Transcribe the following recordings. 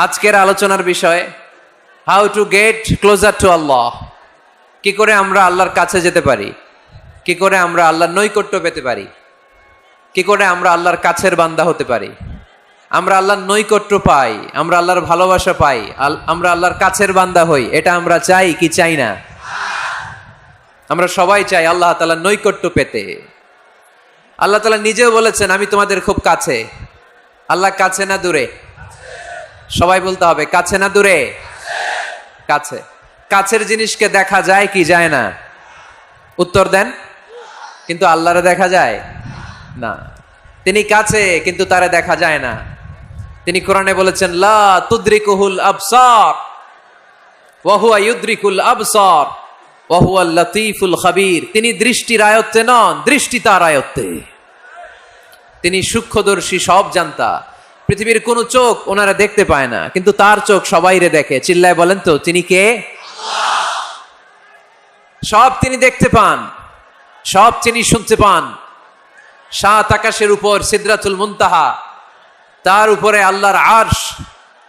আজকের আলোচনার বিষয় how to get closer to Allah. কি করে আমরা আল্লাহর কাছে যেতে পারি, কি করে আমরা আল্লাহর নৈকট্য পেতে পারি, কি করে আমরা আল্লাহর কাছের বান্দা হতে পারি। আমরা আল্লাহর নৈকট্য পাই, আমরা আল্লাহর ভালোবাসা পাই, আমরা আল্লাহর কাছের বান্দা হই, এটা আমরা চাই কি চাই না? আমরা সবাই চাই আল্লাহ তাআলার নৈকট্য পেতে। আল্লাহ তাআলা নিজেও বলেছেন আমি তোমাদের খুব কাছে। আল্লাহ কাছে না দূরে? সবাই বলতে হবে কাছে না দূরে? কাছে। কাছের জিনিসকে দেখা যায় কি যায় না? উত্তর দেন। কিন্তু আল্লাহরে দেখা যায় না। তিনি কাছে কিন্তু তারে দেখা যায় না। তিনি কোরআনে বলেছেন লা তুদরিকুহুল আবসার ওয়া হুয়া ইউদরিকুল আবসার ওয়া হুয়াল লাতীফুল খাবীর। তিনি দৃষ্টির আয়ত্তে নন, দৃষ্টি তার আয়ত্তে। তিনি সূক্ষ্মদর্শী, সব জানতা। পৃথিবীর কোন চোখ ওনারা দেখতে পায় না, কিন্তু তার চোখ সবাইরে দেখে। চিল্লায় বলেন তো তিনি কে? সব তিনি দেখতে পান, সব তিনি শুনতে পান। সাত আকাশের উপর সিদরাতুল মুনতাহা, তার উপরে আল্লাহর আরশ,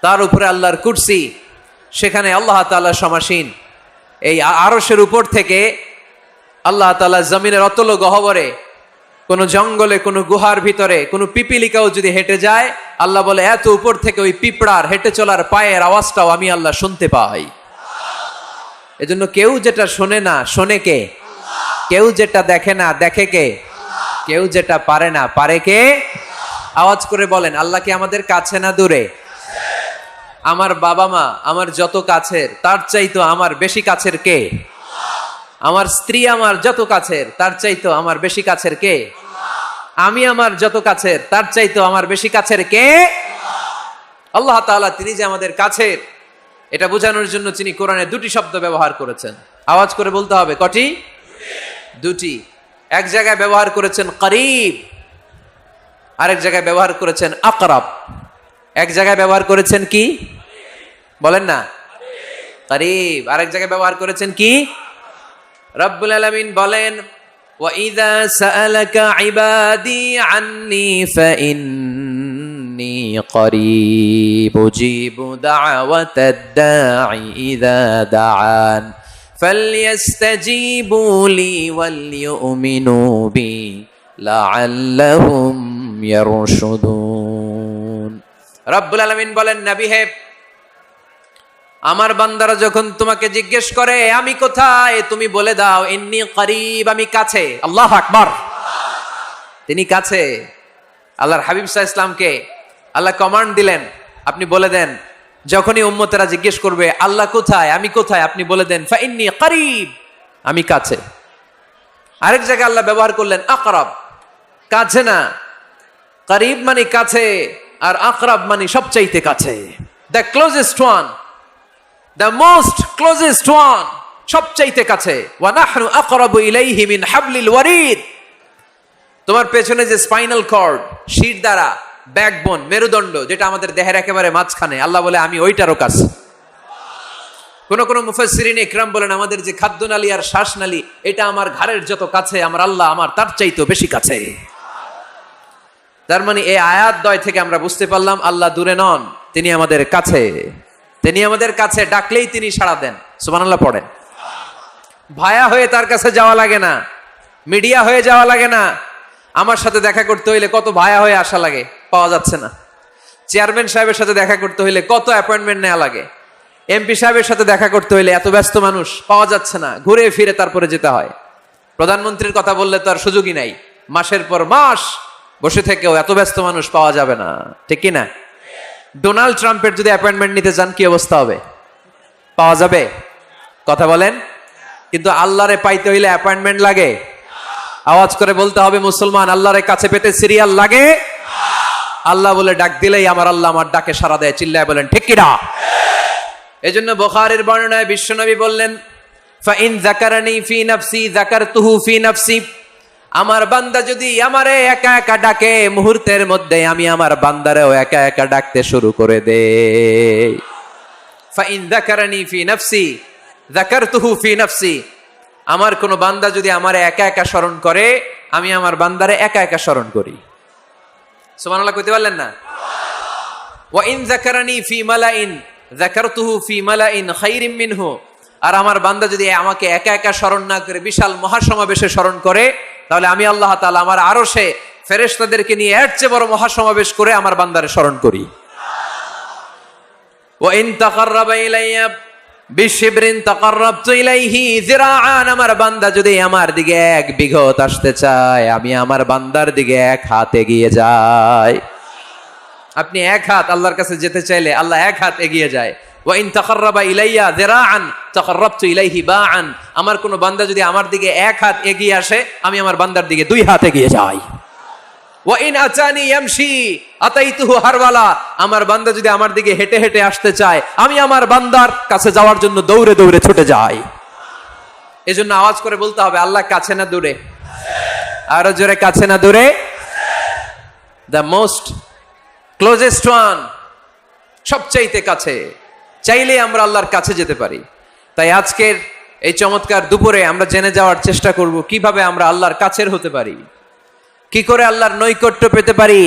তার উপরে আল্লাহর কুরসি, সেখানে আল্লাহ তাআলা সমাসীন। এই আরশের উপর থেকে আল্লাহ তাআলা জমিনের অতল গহ্বরে, কোন জঙ্গলে, কোন গুহার ভিতরে কোন পিপিলিকাও যদি হেঁটে যায়, আল্লাহ বলে এত উপর থেকে ওই পিঁপড়ার হেঁটে চলার পায়ের আওয়াজটাও আমি আল্লাহ শুনতে পাই। এজন্য কেউ যেটা শোনে না শোনে কে? কেউ যেটা দেখে না দেখে কে? কেউ যেটা পারে না পারে কে? আওয়াজ করে বলেন আল্লাহ কি আমাদের কাছে না দূরে? আমার বাবা মা আমার যত কাছের, তার চাইতো আমার বেশি কাছের কে? আমার স্ত্রী আমার যত কাছের, তার চাইতো আমার বেশি কাছের কে? আমি আমার যত কাছের, তার চাইতো আমার বেশি কাছের কে? আল্লাহ তাআলা তিনি যে আমাদের কাছের, এটা বোঝানোর জন্য তিনি কোরআনে দুটি শব্দ ব্যবহার করেছেন। আওয়াজ করে বলতে হবে কটি? দুটি। এক জায়গায় ব্যবহার করেছেন করিব, আরেক জায়গায় ব্যবহার করেছেন আকরাব। এক জায়গায় ব্যবহার করেছেন কি বলেন না? করিব। আরেক জায়গায় ব্যবহার করেছেন কি? রব্বুল আলামিন বলেন ওয়া ইযা সাআলাকা ইবাদি আন্নী ফাইন্নী করিব উজিবু দাওয়াতাদ দাঈ ইযা দাআন ফালইস্তাজিবু লি ওয়াল ইউমিনু বি লাআল্লাহুম ইয়ারশুদুন। রব্বুল আলামিন বলেন নবী হে, আমার বান্দারা যখন তোমাকে জিজ্ঞেস করে আমি কোথায়, তুমি বলে দাও ইন্নী করিব, আমি কাছে। আল্লাহু আকবার। তিনি কাছে। আল্লাহর হাবিব সাল্লাল্লাহু আলাইহি ওয়াসাল্লামকে আল্লাহ কমান্ড দিলেন, আপনি বলে দেন যখনই উম্মতেরা জিজ্ঞেস করবে আল্লাহ কোথায়, আমি কোথায়, আপনি বলে দেন ফাইন্নী করিব, আমি কাছে। আরেক জায়গায় আল্লাহ ব্যবহার করলেন আকরাব, কাছে না। করিব মানে কাছে, আর আকরাব মানে সবচাইতে কাছে। The closest one, the most closest one, সবচাইতে কাছে। ওয়া নাহনু আকরাবু ইলাইহি মিন হাবলিল ওয়ারিদ। তোমার পেছনে যে স্পাইনাল কর্ড, শির দ্বারা, ব্যাকবোন, মেরুদণ্ড, যেটা আমাদের দেহের একেবারে মাঝখানে, আল্লাহ বলে আমি ওইটারও কাছে। কোন কোন মুফাসসিরিন ইকরাম বলেন আমাদের যে খাদ্যনালী আর শ্বাসনালী, এটা আমার ঘাড়ের যত কাছে, আমার আল্লাহ আমার তার চাইতেও বেশি কাছে। তার মানে এই আয়াত দ্বয় থেকে আমরা বুঝতে পারলাম আল্লাহ দূরে নন, তিনি আমাদের কাছে। তিনি আমাদের কাছে, ডাকলেই তিনি সাড়া দেন। সুবহানাল্লাহ পড়েন। ভায়া হয়ে তার কাছে যাওয়া লাগে না, মিডিয়া হয়ে যাওয়া লাগে না। আমার সাথে দেখা করতে হইলে কত ভায়া হয়ে আসা লাগে, পাওয়া যাচ্ছে না। চেয়ারম্যান সাহেবের সাথে দেখা করতে হইলে কত অ্যাপয়েন্টমেন্ট নেওয়া লাগে। এমপি সাহেবের সাথে দেখা করতে হইলে এত ব্যস্ত মানুষ, পাওয়া যাচ্ছে না। ঘুরে ফিরে তারপরে যেতে হয়। প্রধানমন্ত্রীর কথা বললে তো আর সুযোগই নাই। মাসের পর মাস বসে থেকেও এত ব্যস্ত মানুষ পাওয়া যাবে না, ঠিক কি না? ডোনাল্ড ট্রাম্পের যদি অ্যাপয়েন্টমেন্ট নিতে চান কি অবস্থা হবে? পাওয়া যাবে? কথা বলেন। কিন্তু আল্লাহরে পাইতে হইলে অ্যাপয়েন্টমেন্ট লাগে। আওয়াজ করে বলতে হবে মুসলমান, আল্লাহরে কাছে পেতে সিরিয়াল লাগে। আল্লাহ বলে ডাক দিলেই আমার আল্লাহ আমার ডাকে সাড়া দেয়। চিল্লায় বলেন ঠিক কি না? এজন্য বুখারীর বর্ণনায় বিশ্বনবী বললেন ফাইন যাকারানি ফি নাফসি যাকারতুহু ফি নাফসি। আমার বান্দা যদি আমারে একা একা ডাকে, মুহূর্তের মধ্যে আমি আমার বান্দারেও একা একা ডাকতে শুরু করে দেই। ফাইন যাকারানি ফি নাফসি যাকারতুহু ফি নাফসি। আমার কোন বান্দা যদি আমারে একা একা স্মরণ করে, আমি আমার বান্দারে একা একা স্মরণ করি। সুবহানাল্লাহ কইতে পারলেন না? ওয়া ইন যাকারানি ফি মালাইন যাকারতুহু ফি মালাইন খায়রিম মিনহু। আর আমার বান্দা যদি আমাকে একা একা স্মরণ না করে বিশাল মহাসমাবেশে স্মরণ করে, তাহলে আমি আল্লাহ তাআলা আমার আরশে ফেরেশতাদেরকে নিয়ে এর চেয়ে বড় মহাসমাবেশ করে আমার বান্দারে স্মরণ করি। ওয়া ইন তাকাররাবা ইলাইয়া বিশিবরিন তাকাররাবতু ইলাইহি যিরাআন। আমার বান্দা যদি আমার দিকে 1 বিঘত আসতে চায়, আমি আমার বান্দার দিকে 1 হাত এগিয়ে যাই। আপনি 1 হাত আল্লাহর কাছে যেতে চাইলে আল্লাহ 1 হাত এগিয়ে যায়। ওয়া ইন তাকাররাবা ইলাইয়া যিরাআন তাকাররাবতু ইলাইহি বাআন। আমার কোন বান্দা যদি আমার দিকে 1 হাত এগিয়ে আসে, আমি আমার বান্দার দিকে 2 হাত এগিয়ে যাই। ওয়া ইন আতানি ইয়ামশি আতাইতুহু হারওয়ালা। আমার বান্দা যদি আমার দিকে হেঁটে হেঁটে আসতে চায়, আমি আমার বান্দার কাছে যাওয়ার জন্য দৌড়ে দৌড়ে ছুটে যাই। এজন্য আওয়াজ করে বলতে হবে, আল্লাহ কাছে না দূরে? আরো জোরে, কাছে না দূরে? দ্য মোস্ট ক্লোজেস্ট ওয়ান, সবচাইতে কাছে। চাইলে আমরা আল্লাহর কাছে যেতে পারি। তাই আজকের এই চমৎকার দুপুরে আমরা জেনে যাওয়ার চেষ্টা করব কিভাবে আমরা আল্লাহর কাছের হতে পারি, কি করে আল্লাহর নৈকট্য পেতে পারি,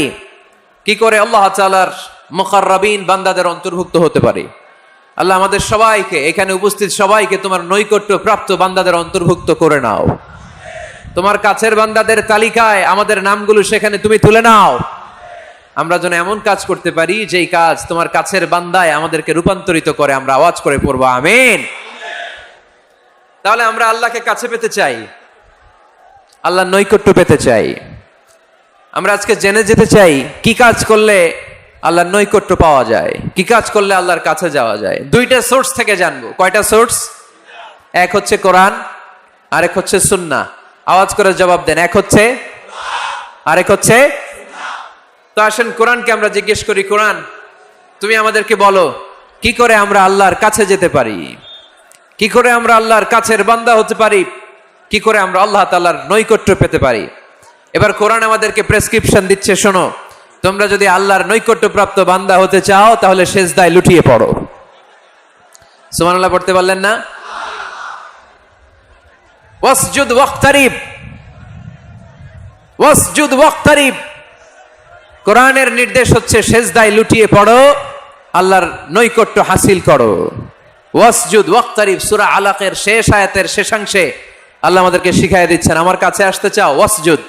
কি করে আল্লাহ তাআলার মুকাররাবিন বান্দাদের অন্তর্ভুক্ত হতে পারি। আল্লাহ আমাদের সবাইকে, এখানে উপস্থিত সবাইকে তোমার নৈকট্য প্রাপ্ত বান্দাদের অন্তর্ভুক্ত করে নাও। তোমার কাছের বান্দাদের তালিকায় আমাদের নামগুলো সেখানে তুমি তুলে নাও। আমরা যেন এমন কাজ করতে পারি যেই কাজ তোমার কাছের বান্দায় আমাদেরকে রূপান্তরিত করে। আমরা আওয়াজ করে পড়বো আমিন। তাহলে আমরা আল্লাহকে কাছে পেতে চাই, আল্লাহর নৈকট্য পেতে চাই। আমরা আজকে জেনে যেতে চাই কি কাজ করলে আল্লাহর নৈকট্য পাওয়া যায়, কি কাজ করলে আল্লাহর কাছে যাওয়া যায়। 2টা সোর্স থেকে জানবো। কয়টা সোর্স? এক হচ্ছে কোরআন, আরেক হচ্ছে সুন্নাহ। আওয়াজ করে জবাব দেন, এক হচ্ছে, আরেক হচ্ছে। তো আসেন কোরআনকে আমরা জিজ্ঞেস করি, কোরআন তুমি আমাদেরকে বলো কি করে আমরা আল্লাহর কাছে যেতে পারি, কি করে আমরা আল্লাহর কাছের বান্দা হতে পারি, কি করে আমরা আল্লাহ তাআলার নৈকট্য পেতে পারি। এবার কোরআন আমাদেরকে প্রেসক্রিপশন দিচ্ছে, শোনো, তোমরা যদি আল্লাহর নৈকট্য প্রাপ্ত বান্দা হতে চাও তাহলে সিজদায় লুটিয়ে পড়ো। সুবহানাল্লাহ পড়তে পারলেন না? ওয়াসজুদ ওয়াক্তারিব, ওয়াসজুদ ওয়াক্তারিব। কোরআনের নির্দেশ হচ্ছে সিজদায় লুটিয়ে পড়ো, আল্লাহর নৈকট্য হাসিল করো। ওয়াসজুদ ওয়াক্তারিব সূরা আলাকের শেষ আয়াতের শেষাংশে আল্লাহ আমাদেরকে শিখাইয়া দিচ্ছেন, আমার কাছে আসতে চাও, ওয়াসজুদ,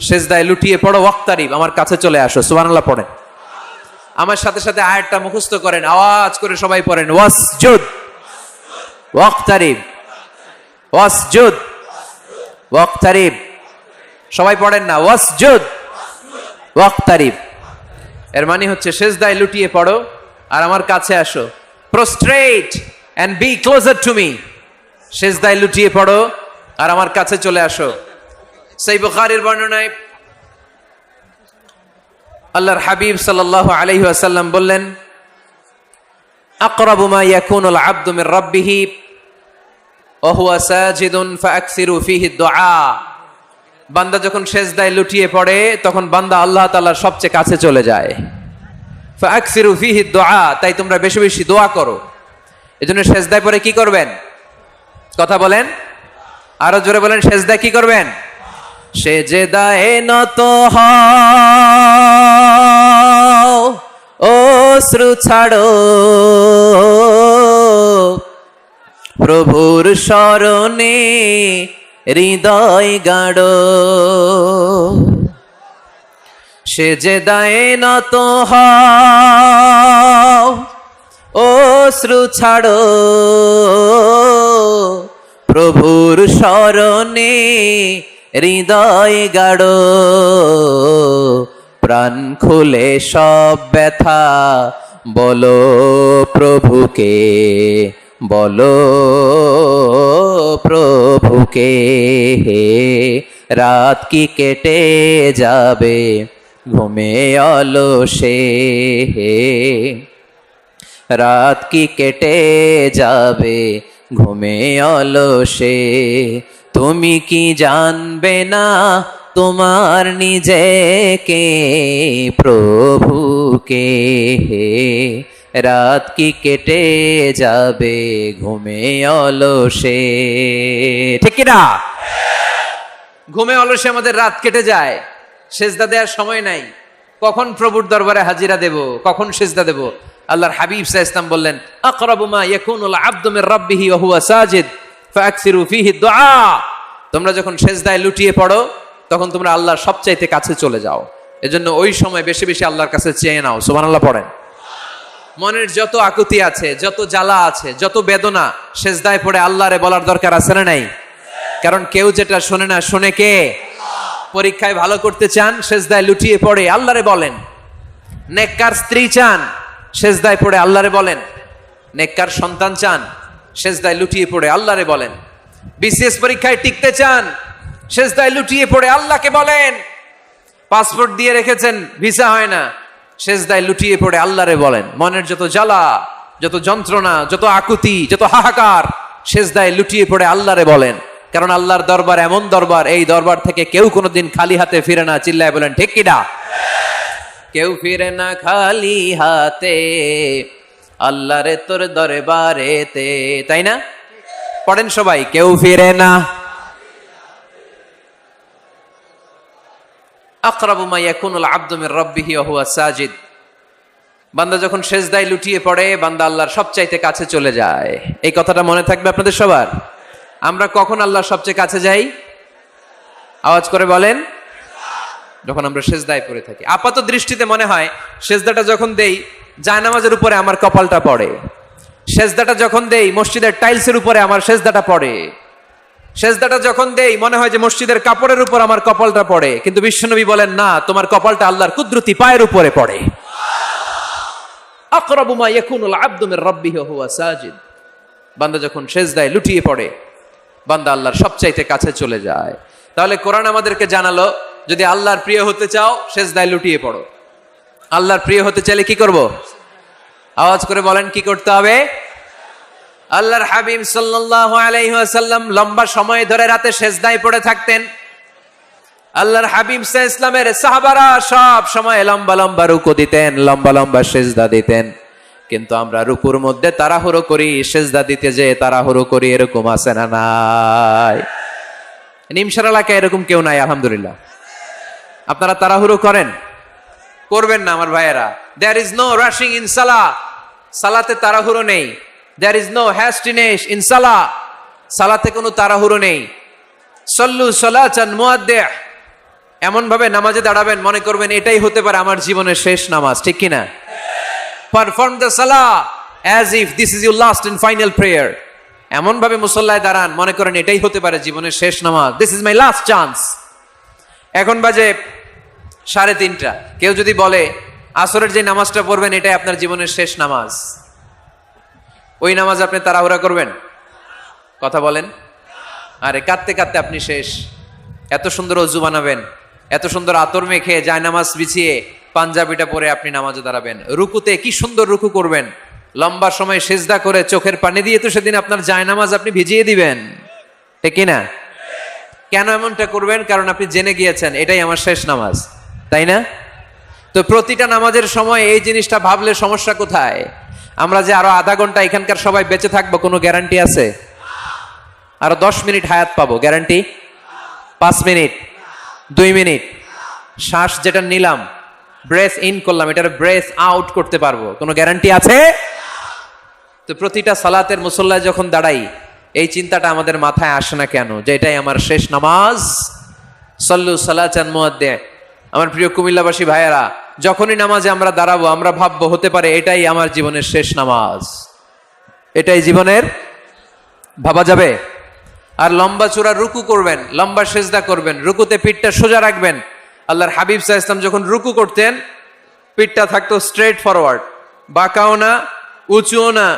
সিজদায় লুটিয়ে পড়ো, ওয়াক্তারিব, আমার কাছে চলে আসো। সুবহানাল্লাহ পড়েন। আমার সাথে সাথে আয়াতটা মুখস্থ করেন, আওয়াজ করে সবাই পড়েন, ওয়াসজুদ ওয়াক্তারিব, ওয়াসজুদ ওয়াক্তারিব। সবাই পড়েন না, ওয়াসজুদ ওয়াক্তারিব। এর মানে হচ্ছে সিজদায় লুটিয়ে পড়ো আর আমার কাছে আসো। Prostrate and be closer to me. সিজদায় লুটিয়ে পড়ো আর আমার কাছে চলে আসো। সহিহ বুখারীর বর্ণনায় আল্লাহর হাবিব সাল্লাল্লাহু আলাইহি ওয়াসাল্লাম বললেন, আকরাবু মা ইয়াকুনুল আবদু মির রাব্বিহি ওয়া হুয়া সাজিদুন ফাআকসিরু ফীহি দুআ। বান্দা যখন সিজদায় লুটিয়ে পড়ে তখন বান্দা আল্লাহ তাআলার সবচেয়ে কাছে চলে যায়। ফাআকসিরু ফীহি দুআ, তাই তোমরা বেশি বেশি দোয়া করো। এজন্য সিজদায় পড়ে কি করবেন? কথা বলেন, আরো জোরে বলেন, সিজদায় কি করবেন? সেজদায় নত হও, অশ্রু ছাড়ো, প্রভুর শরণে হৃদয় গাড়ো। সেজদায় নত হও, অশ্রু ছাড়ো, প্রভুর শরণে হৃদয় গাড়ো। প্রাণ খুলে সব ব্যথা বলো প্রভুকে, বলো প্রভুকে। রাত কি কেটে যাবে ঘুমে অলসে, রাত কি কেটে যাবে ঘুমে অলসে। তুমি কি জানবে না তোমার নিজেকে প্রভুকে, রাত কি কেটে যাবে ঘুমে অলসে। ঠিক কি না? ঘুমে অলসে আমাদের রাত কেটে যায়, সিজদা দেওয়ার সময় নাই। কখন প্রভুর দরবারে হাজিরা দেব, কখন সিজদা দেব? আল্লাহর হাবিব সাল্লাল্লাহু আলাইহি ওয়াসাল্লাম বললেন, আকরাবু মা ইয়াকুনুল আবদু মির রাব্বিহি ওয়া হুয়া সাজিদ ফাআকসিরু ফীহি দুআ। তোমরা যখন সিজদায় লুটিয়ে পড়ো তখন তোমরা আল্লাহর সবচাইতে কাছে চলে যাও, এজন্য ওই সময় বেশি বেশি আল্লাহর কাছে চেয়ে নাও। সুবহানাল্লাহ পড়েন। মনের যত আকুতি আছে, যত জ্বালা আছে, যত বেদনা, সিজদায় পড়ে আল্লাহরে বলার দরকার আছে না নাই? কারণ কেউ যেটা শোনে না, শোনে কে? পরীক্ষায় ভালো করতে চান, সিজদায় লুটিয়ে পড়ে আল্লাহরে বলেন। নেককার স্ত্রী চান, সিজদায় পড়ে আল্লাহরে বলেন। নেককার সন্তান চান, সিজদায় লুটিয়ে পড়ে আল্লাহরে বলেন। বিসিএস পরীক্ষায় টিকতে চান, সিজদায় লুটিয়ে পড়ে আল্লাহকে বলেন। পাসপোর্ট দিয়ে রেখেছেন, ভিসা হয় না, সিজদায় লুটিয়ে পড়ে আল্লাহরে বলেন। মনের যত জ্বালা, যত যন্ত্রণা, যত আকুতি, যত হাহাকার, সিজদায় লুটিয়ে পড়ে আল্লাহরে বলেন। কারণ আল্লাহর দরবার এমন দরবার, এই দরবার থেকে কেউ কোনোদিন খালি হাতে ফিরে না। চিল্লায় বলেন ঠিক কিনা? কেউ ফিরে না খালি হাতে আল্লাহরে তোর দরবারেতে, তাই না? পড়েন সবাই, কেউ ফিরে না। আকরাবু মা ইয়াকুনুল আবদু মির রাব্বিহি ওয়া হুয়া সাজিদ। বান্দা যখন সিজদায় লুটিয়ে পড়ে, বান্দা আল্লাহর সবচাইতে কাছে চলে যায়। এই কথাটা মনে থাকবে আপনাদের সবার। আমরা কখন আল্লাহর সবচেয়ে কাছে যাই? আওয়াজ করে বলেন। যখন আমরা সিজদায় পড়ে থাকি। আপাত দৃষ্টিতে মনে হয় সিজদাটা যখন দেই জায়নামাজের উপরে আমার কপালটা পড়ে, সিজদাটা যখন দেই মসজিদের টাইলসের উপরে আমার সিজদাটা পড়ে, সিজদাটা যখন দেই মনে হয় যে মসজিদের কাপড়ের উপর আমার কপালটা পড়ে। কিন্তু বিশ্বনবী বলেন না, তোমার কপালটা আল্লাহর কুদরতি পায়ের উপরে পড়ে। আকরাবু মা ইয়াকুনুল আবদু মির রাব্বিহি ওয়া হুয়া সাজিদ। বান্দা যখন সিজদায় লুটিয়ে পড়ে, বান্দা আল্লাহর সবচাইতে কাছে চলে যায়। তাহলে কোরআন আমাদেরকে জানালো, যদি আল্লাহর প্রিয় হতে চাও সিজদায় লুটিয়ে পড়ো। আল্লাহর প্রিয় হতে চাইলে কি করব? আওয়াজ করে বলেন, কি করতে হবে? আল্লাহর হাবিব সাল্লাল্লাহু আলাইহি ওয়াসাল্লাম লম্বা সময় ধরে রাতে সিজদায় পড়ে থাকতেন। আল্লাহর হাবিব সাল্লাল্লাহু আলাইহি ওয়াসাল্লামের সাহাবারা সব সময় লম্বা লম্বা রুকু দিতেন, লম্বা লম্বা সিজদা দিতেন। কিন্তু আমরা রুকুর মধ্যে তাড়াহুড়ো করি, সিজদা দিতে যে তাড়াহুড়ো করি, এরকম আছে না নাই? নিমশার এলাকায় এরকম কেউ নাই আলহামদুলিল্লাহ। আপনারা তাড়াহুড়ো করেন? করবেন না আমার ভাইয়েরা। There is no rushing in salah. সালাতে তাড়াহুড়ো নেই। There is no hastiness in salah. সালাতে কোনো তাড়াহুড়ো নেই। সল্লু সালাতান মুআদ্দিহ। এমন ভাবে নামাজে দাঁড়াবেন মনে করবেন এটাই হতে পারে আমার জীবনের শেষ নামাজ, ঠিক কি না? পারফর্ম দ্য সালাহ as if this is your last and final prayer. এমন ভাবে মুসল্লায় দাঁড়ান মনে করেন এটাই হতে পারে জীবনের শেষ নামাজ। This is my last chance. এখন বাজে 3:30। কেউ যদি বলে আসরের যে নামাজটা পড়বেন এটাই আপনার জীবনের শেষ নামাজ, ওই নামাজ আপনি তাড়াহুড়া করবেন? কথা বলেন। আরে কাঁদতে কাঁদতে আপনি শেষ। এত সুন্দর ওযু বানাবেন, এত সুন্দর আতর মেখে জায়নামাজ বিছিয়ে পাঞ্জাবিটা পরে আপনি নামাজে দাঁড়াবেন। রুকুতে কি সুন্দর রুকু করবেন, লম্বা সময় সিজদা করে চোখের পানি দিয়ে তো সেদিন আপনার জায়নামাজ আপনি ভিজিয়ে দিবেন, ঠিক কি না? কেন এমনটা করবেন? কারণ আপনি জেনে গিয়েছেন এটাই আমার শেষ নামাজ, তাই না? তো প্রতিটা নামাজের সময় এই জিনিসটা ভাবলে সমস্যা কোথায়? আমরা যে আরো আধা ঘন্টা এখানকার সবাই বেঁচে থাকবো কোনো গ্যারান্টি আছে? আরো 10 মিনিট হায়াত পাবো, গ্যারান্টি? 5 মিনিট, 2 মিনিট, শ্বাস যেটা নিলাম, ব্রেথ ইন করলাম, এটার ব্রেথ আউট করতে পারবো, কোনো গ্যারান্টি আছে? তো প্রতিটা সালাতের মুসল্লায় যখন দাঁড়াই এই চিন্তাটা আমাদের মাথায় আসে না কেন যে এটাই আমার শেষ নামাজ? সল্লু সালাতান মুআদ্দিহ। আমার প্রিয় কুমিল্লাবাসী ভাইয়েরা, যখনই নামাজে আমরা দাঁড়াবো আমরা ভাববো হতে পারে এটাই আমার জীবনের শেষ নামাজ। এটাই জীবনের, ভাবা যাবে? আর লম্বা চূড়া রুকু করবেন, লম্বা সিজদা করবেন, রুকুতে পিঠটা সোজা রাখবেন। আল্লাহর হাবিব সাল্লাল্লাহু আলাইহি ওয়াসাল্লাম যখন রুকু করতেন পিঠটা থাকতো স্ট্রেট ফরওয়ার্ড, বাঁকাও না উঁচুও না।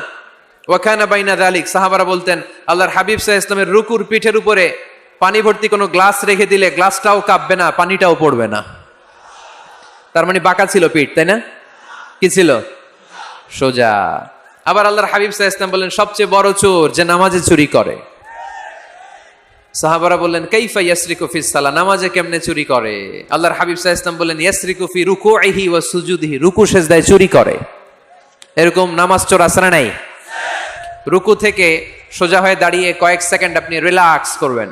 ওয়াকানা বাইনা যালিক। সাহাবারা বলতেন আল্লাহর হাবিব সাল্লাল্লাহু আলাইহি ওয়াসাল্লামের রুকুর পিঠের উপরে পানি ভর্তি কোনো গ্লাস রেখে দিলে গ্লাসটাও কাঁপবে না, পানিটাও পড়বে না। তার মানে বাঁকা ছিল পিঠ, তাই না? কি ছিল? সোজা। আবার আল্লাহর হাবিব সাল্লাল্লাহু আলাইহি ওয়াসাল্লাম বললেন সবচেয়ে বড় চোর যে নামাজে চুরি করে। সাহাবারা বললেন কাইফা ইয়াসরিকু ফিস সালাহ, নামাজে কেমনে চুরি করে? আল্লাহর হাবিব সাল্লাল্লাহু আলাইহি ওয়াসাল্লাম বললেন ইয়াসরিকু ফি রুকুইহি ওয়া সুজুদিহি, রুকু সিজদায় চুরি করে। এরকম নামাজ চোর আছে না নাই? রুকু থেকে সোজা হয়ে দাঁড়িয়ে কয়েক সেকেন্ড আপনি রিল্যাক্স করবেন।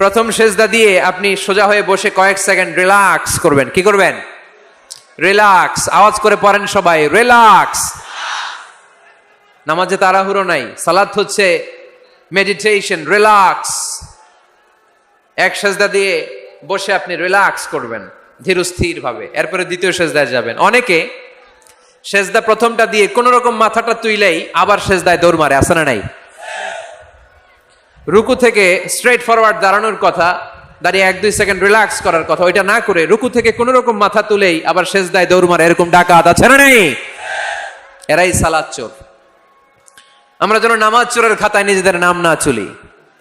প্রথম সেজদা দিয়ে আপনি সোজা হয়ে বসে কয়েক সেকেন্ড রিল্যাক্স করবেন। কি করবেন? রিল্যাক্স। আওয়াজ করে পড়েন সবাই, রিল্যাক্স। নামাজে তাড়াহুড়ো নাই, সালাত হচ্ছে মেডিটেশন, রিল্যাক্স। এক সেজদা দিয়ে বসে আপনি রিল্যাক্স করবেন ধীরস্থির ভাবে, এরপরে দ্বিতীয় সেজদায় যাবেন। অনেকে সেজদা প্রথমটা দিয়ে কোন রকম মাথাটা তুইলেই আবার সেজদায় দৌড় মারে, আছে না নাই? রুকু থেকে স্ট্রেট ফরওয়ার্ড দাঁড়ানোর কথা, দাঁড়িয়ে 1-2 সেকেন্ড রিল্যাক্স করার কথা, ওইটা না করে রুকু থেকে কোন রকম মাথা তুলেই আবার সেজদায় দৌড় মারে, এরকম ডাকাত আছে না নাই? এরাই সালাত চোর। আমরা যেন নামাজ চোরের খাতায় নিজেদের নাম না চুলি,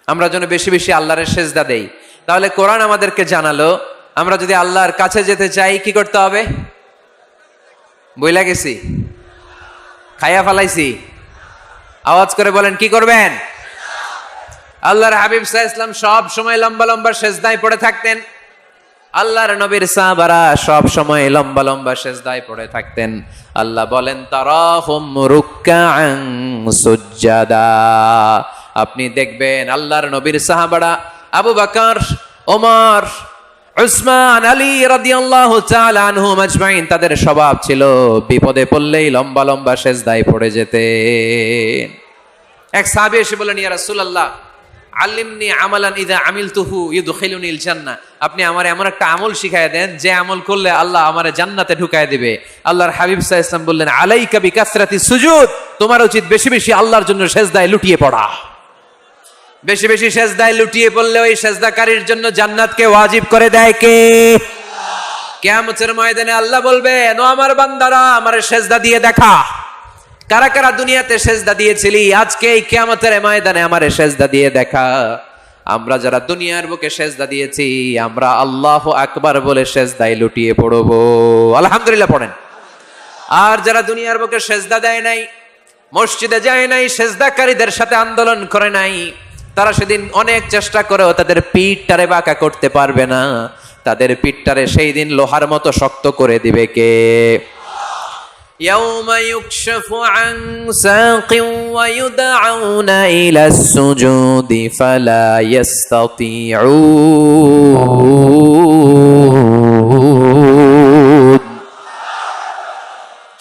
আমরা যেন বেশি বেশি আল্লাহর সেজদা দেই। তাহলে কোরআন আমাদেরকে জানালো, আমরা যদি আল্লাহর কাছে যেতে চাই কি করতে হবে? বইলা গেছি, খাইয়া ফালাইছি, আওয়াজ করে বলেন কি করবেন? আল্লাহর হাবিব সাল্লাল্লাহু আলাইহি ওয়াসাল্লাম সব সময় লম্বা লম্বা সেজদায় পড়ে থাকতেন। আল্লাহর নবীর সাহাবারা সব সময় লম্বা লম্বা সেজদায় পড়ে থাকতেন। আল্লাহ বলেন তারাহুম রুকআন সুজদা। আপনি দেখবেন আল্লাহর নবীর সাহাবারা আবু বকর, ওমর, উসমান, আলী রাদিয়াল্লাহু তাআলা আনহুম আজমাইন, তাদের স্বভাব ছিল বিপদে পড়লেই লম্বা লম্বা সেজদায় পড়ে যেতেন। এক সাহাবী এসে বলেন, ইয়া রাসূলুল্লাহ আল্লিমনি আমালান ইযা আমিলতুহু ইউদখিলুনিল জান্নাহ। আপনি আমারে এমন একটা আমল শিখায় দেন যে আমল করলে আল্লাহ আমারে জান্নাতে ঢুকায় দিবে। আল্লাহর হাবিব সাল্লাল্লাহু আলাইহি ওয়াসাল্লাম বললেন, আলাইকা বিকাসরাতিস সুজুদ। তোমার উচিত বেশি বেশি আল্লাহর জন্য সেজদায় লুটিয়ে পড়া। বেশি বেশি সেজদায় লুটিয়ে পড়লে ওই সেজদাকারীর জন্য জান্নাতকে ওয়াজিব করে দেয় কে? কিয়ামতের ময়দানে আল্লাহ বলবেন, ও আমার বান্দারা আমারে সেজদা দিয়ে দেখা। কারা কারা দুনিয়াতে সেজদা দিয়েছিলি, আজকে এই কিয়ামতের ময়দানে আমারে সেজদা দিয়ে দেখা। আমরা যারা দুনিয়ার বুকে সেজদা দিয়েছি, আমরা আল্লাহু আকবার বলে সেজদায় লুটিয়ে পড়বো। আলহামদুলিল্লাহ পড়েন। আর যারা দুনিয়ার বুকে সেজদা দেয় নাই, মসজিদে যায় নাই, সেজদাকারীদের সাথে আন্দোলন করে নাই, তারা সেদিন অনেক চেষ্টা করেও তাদের পিঠটারে বাঁকা করতে পারবে না। তাদের পিঠটারে সেই দিন লোহার মতো শক্ত করে দিবে কে? يوم يكشف عن ساق ويدعون إلى السجود فلا يستطيعون।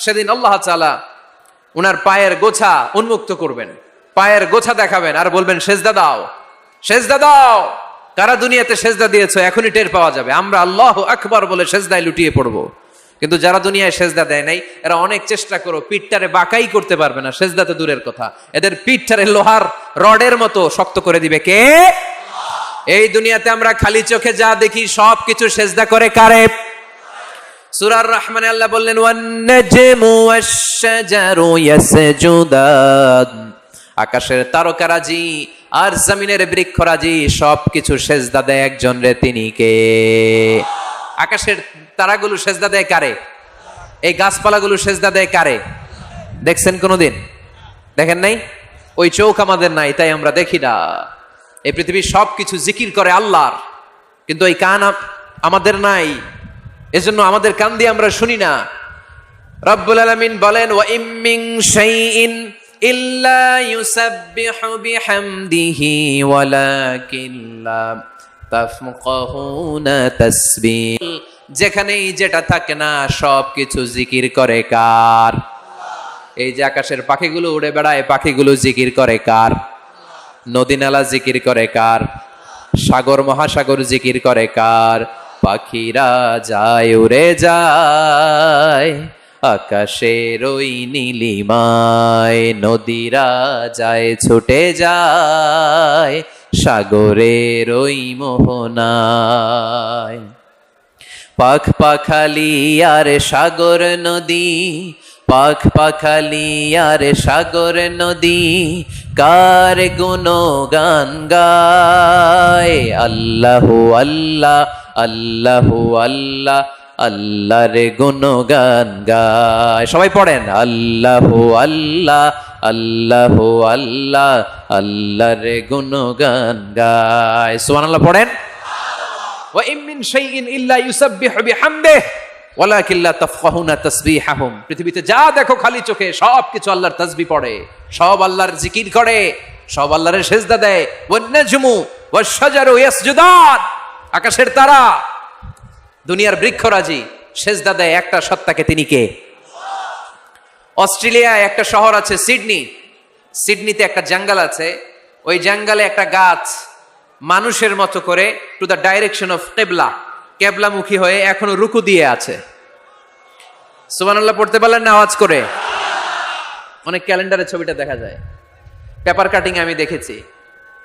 সেদিন আল্লাহ তাআলা উনার পায়ের গোছা উন্মুক্ত করবেন, পায়ের গোছা দেখাবেন আর বলবেন, সেজদা দাও, সেজদা দাও। কারা দুনিয়াতে সেজদা দিয়েছো এখনই টের পাওয়া যাবে। আমরা আল্লাহু আকবার বলে সেজদায় লুটিয়ে পড়বো। কিন্তু যারা দুনিয়ায় সেজদা দেয় নাই, এরা অনেক চেষ্টা করো, পিঠটারে বাঁকাই করতে পারবে না। সেজদাতে দূরের কথা, এদের পিঠটারে লোহার রডের মতো শক্ত করে দিবে কে? এই দুনিয়াতে আমরা খালি চোখে যা দেখি সব কিছু সেজদা করে কারে? সূরা আর-রহমানে আল্লাহ বললেন, ওয়ান নাজমু ওয়াশ-শাজারু ইয়াসজুদান। আকাশের তারকারাজি আর জমিনের বৃক্ষরাজি সবকিছু সেজদা দেয় একজন রে, তিনি কে? আকাশের তারাগুলো সেজদা দেয় কারে? এই গাছপালাগুলো সেজদা দেয় কারে? দেখছেন কোনোদিন? দেখেন নাই? ওই চোখ আমাদের নাই, তাই আমরা দেখি না। এই পৃথিবীর সবকিছু জিকির করে আল্লাহর, কিন্তু এই কান আমাদের নাই, এজন্য আমাদের কান দিয়ে আমরা শুনি না। রব্বুল আলামিন বলেন, ওয়া ইম মিন শাইইন ইল্লা ইউসাব্বিহু বিহামদিহি ওয়ালাকিন লা তাফকাহুনা তাসবিহ। যেখানেই যেটা থাকে না সবকিছু জিকির করে কার? এই যে আকাশের পাখিগুলো উড়ে বেড়ায়, পাখিগুলো জিকির করে কার? নদী নালা জিকির করে কার? সাগর মহাসাগর জিকির করে কার? পাখিরা যায় উড়ে যায় আকাশের ওই নীলিমায়, নদীরা যায় ছুটে যায় সাগরের ওই মোহনায়। পাখ পাখালি আর সাগর নদী, পাখ পাখালি আর সাগর নদী, কার গুণগান গায়? আল্লাহু আল্লাহ, আল্লাহু আল্লাহ, আল্লাহর গুণগান গায়। সবাই পড়েন, আল্লাহু আল্লাহ, আল্লাহু আল্লাহ, আল্লাহর গুণগান গায়। সুবহানাল্লাহ পড়েন। ওয়া ইম মিন শাইইন ইল্লা ইউসাব্বিহু বিহামদিহি ওয়ালাকিন লা তাফকাহুনা তাসবিহাহুম। পৃথিবীতে যা দেখো খালি চোখে সবকিছু আল্লাহর তাসবিহ পড়ে, সব আল্লাহর জিকির করে, সব আল্লাহর সেজদা দেয়। ওয়ান নাজমু ওয়াশ-শাজারু ইয়াসজুদান, আকাশের তারা, দুনিয়ার বৃক্ষরাজি সেজদা দেয় একটা সত্তাকে, তিনি কে? অস্ট্রেলিয়ায় একটা শহর আছে সিডনি, সিডনিতে একটা জঙ্গল আছে, ওই জঙ্গলে একটা গাছ মানুষের মতো করে টু দ্য ডাইরেকশন অফ কিবলা, কেবলামুখী হয়ে এখনো রুকু দিয়ে আছে। সুবহানাল্লাহ পড়তে পারলেন না আওয়াজ করে? অনেক ক্যালেন্ডারে ছবিটা দেখা যায়, পেপার কাটিং আমি দেখেছি,